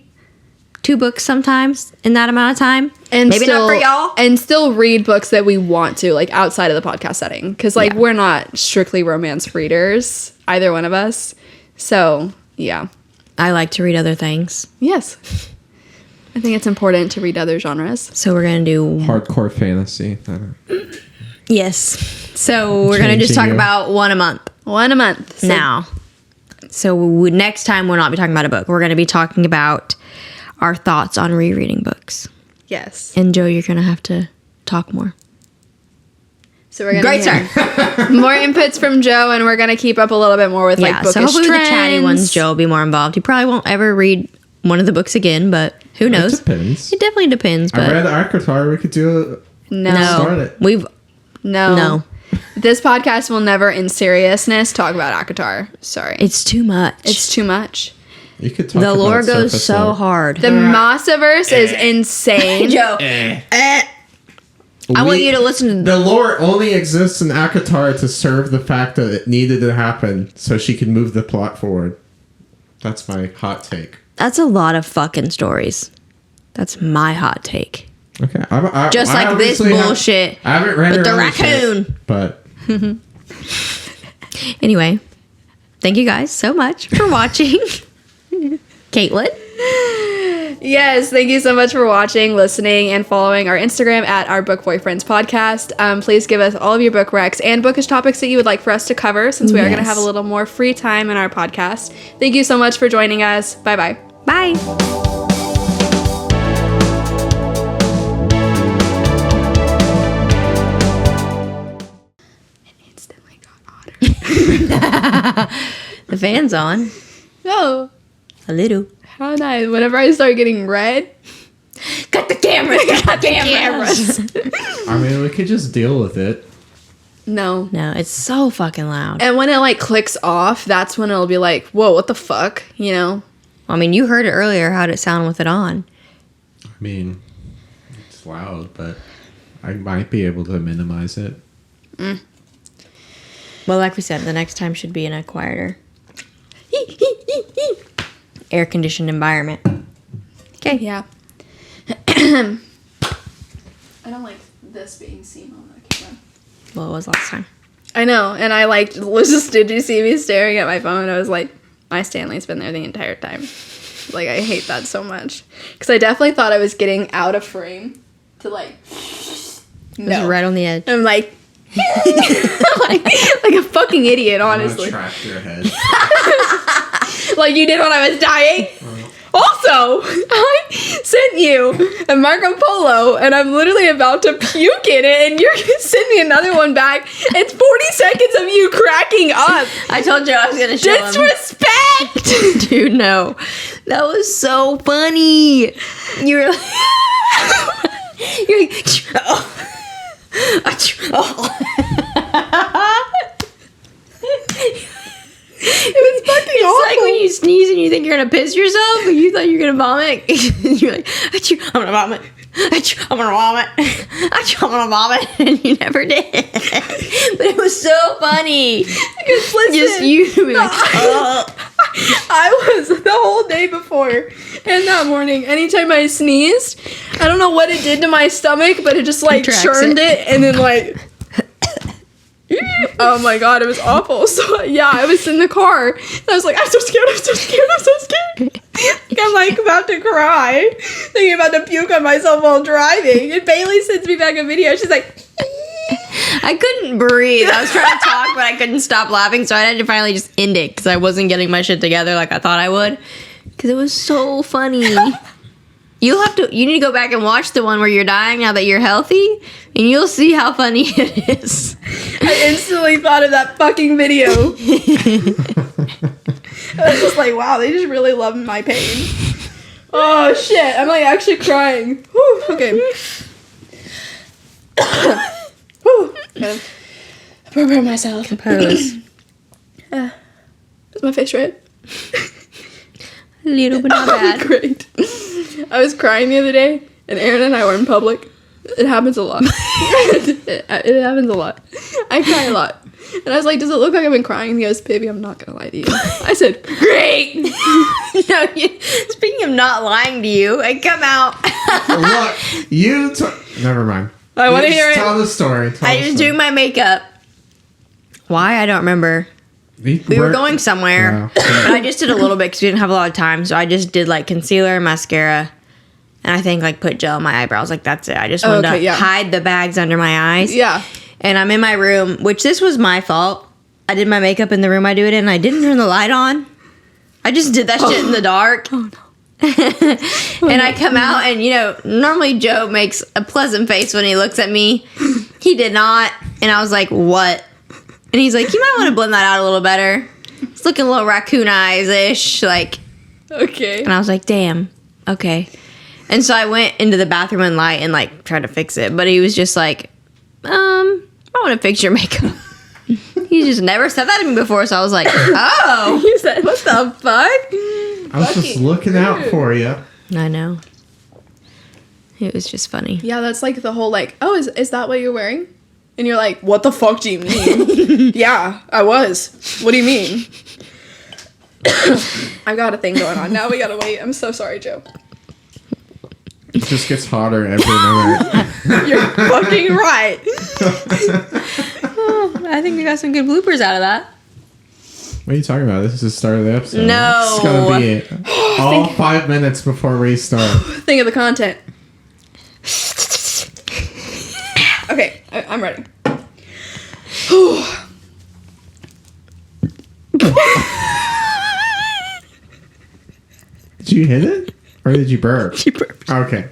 2 books sometimes in that amount of time. And maybe still, not for y'all. And still read books that we want to, like, outside of the podcast setting. Because, like, Yeah. we're not strictly romance readers, either one of us. So, yeah. I like to read other things. Yes. I think it's important to read other genres. So we're going to do... Hardcore fantasy. Yes. So we're going to just talk Changing about one a month One a month. So now. So next time we'll not be talking about a book. We're going to be talking about our thoughts on rereading books. Yes. And Joe, you're going to have to talk more. So we're gonna Great hear start. more inputs from Joe, and we're gonna keep up a little bit more with like bookish so hopefully trends. with the chatty ones, Joe will be more involved. He probably won't ever read one of the books again, but who knows? It depends. It definitely depends. But I read ACOTAR. We could do it. No. Start it. No. This podcast will never, in seriousness, talk about ACOTAR. Sorry, It's too much. it's too much. You could talk the about lore goes surface so lore. hard. The Massiverse is insane. Joe, I want you to listen to The lore only exists in ACOTAR to serve the fact that it needed to happen so she could move the plot forward. That's my hot take. That's a lot of fucking stories. That's my hot take. Okay. Just I like this obviously bullshit I haven't read with her the other shit, raccoon. but Anyway, thank you guys so much for watching. Caitlin? Yes, thank you so much for watching, listening, and following our Instagram at Our Book Boyfriends Podcast. Please give us all of your book recs and bookish topics that you would like for us to cover, since we are going to have a little more free time in our podcast. Thank you so much for joining us. Bye-bye. Bye. Instantly got hotter. The fan's on. No. A little. How nice. Whenever I start getting red, Cut the cameras. Cut the cameras. I mean, we could just deal with it. no. No, it's so fucking loud. And when it like clicks off, that's when it'll be like, whoa, what the fuck? You know? I mean, you heard it earlier. How'd it sound with it on? I mean, it's loud, but I might be able to minimize it. Well, like we said, the next time should be in a quieter, air-conditioned environment. Okay. Yeah. I don't like this being seen on the camera. Well, it was last time. I know, and I like, did you see me staring at my phone? I was like, my Stanley's been there the entire time. Like, I hate that so much. Because I definitely thought I was getting out of frame to like, It was right on the edge. I'm like, like a fucking idiot, honestly. Track your head. Like you did when I was dying. Also, I sent you a Marco Polo, and I'm literally about to puke in it, and you're gonna send me another one back. It's 40 seconds of you cracking up. I told you I was gonna show him. Disrespect! Dude, no. That was so funny. You were like... You're like... It was fucking It's awful. like when you sneeze and you think you're gonna piss yourself, but you thought you were gonna vomit. You're like, "Achoo, I'm gonna vomit. Achoo, I'm gonna vomit. Achoo, I'm gonna vomit," and you never did. But it was so funny. Because listen, Just you being like, I was the whole day before and that morning. Anytime I sneezed, I don't know what it did to my stomach, but it just like Contracts churned it. it and then like. Oh my god, it was awful. So yeah, I was in the car and I was like, I'm so scared, I'm so scared, I'm so scared. I'm like about to cry, thinking about to puke on myself while driving. And Bailey sends me back a video. She's like, I couldn't breathe. I was trying to talk, but I couldn't stop laughing, so I had to finally just end it because I wasn't getting my shit together like I thought I would. Because it was so funny. You need to go back and watch the one where you're dying now that you're healthy, and you'll see how funny it is. I instantly thought of that fucking video. I was just like, wow, they just really love my pain. Oh shit, I'm like actually crying. Whew, okay. Whew. Gotta prepare myself. Compose. Is my face red? A little bit not bad. Great. I was crying the other day, and Aaron and I were in public. It happens a lot. it happens a lot. I cry a lot. And I was like, does it look like I've been crying? And he goes, baby, I'm not going to lie to you. I said, great. No, speaking of not lying to you, I come out. Look, never mind. I want to hear it. Tell the story. I just do my makeup. Why? I don't remember. We were going somewhere, Yeah. but I just did a little bit because we didn't have a lot of time. So I just did like concealer and mascara, and I think like put gel on my eyebrows. Like that's it. I just wanted to hide the bags under my eyes. Yeah. And I'm in my room, which this was my fault. I did my makeup in the room I do it in, and I didn't turn the light on. I just did that shit in the dark. Oh, no. And I come out, and normally Joe makes a pleasant face when he looks at me. He did not, and I was like, "What?" And he's like, "You might want to blend that out a little better. It's looking a little raccoon eyes-ish, like." Okay. And I was like, "Damn, okay." And so I went into the bathroom and light and like tried to fix it, but he was just like, I want to fix your makeup." He just never said that to me before, so I was like, "Oh." You said, "What the fuck?" I was just looking out for you. I know. It was just funny. Yeah, that's like the whole like, "Oh, is that what you're wearing?" And you're like, "What the fuck do you mean?" Yeah, I was. What do you mean? I got a thing going on. Now we gotta wait. I'm so sorry, Joe. It just gets hotter every minute. You're fucking right. Oh, I think we got some good bloopers out of that. What are you talking about? This is the start of the episode. No. It's gonna be all 5 minutes before we start. Think of the content. Okay, I'm ready. Did you hit it? Or did you burp? She burped. Okay.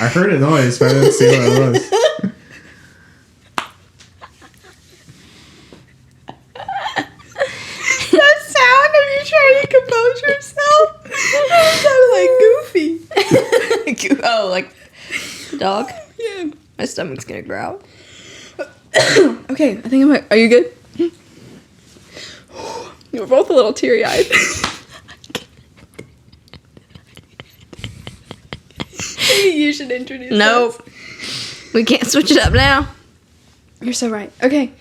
I heard a noise, but I didn't see what it was. That sound of you trying to compose yourself sounded like Goofy. Oh, like dog? Yeah. My stomach's gonna growl. Okay, I think are you good? We're both a little teary-eyed. Maybe you should introduce Nope. us. We can't switch it up now. You're so right. Okay.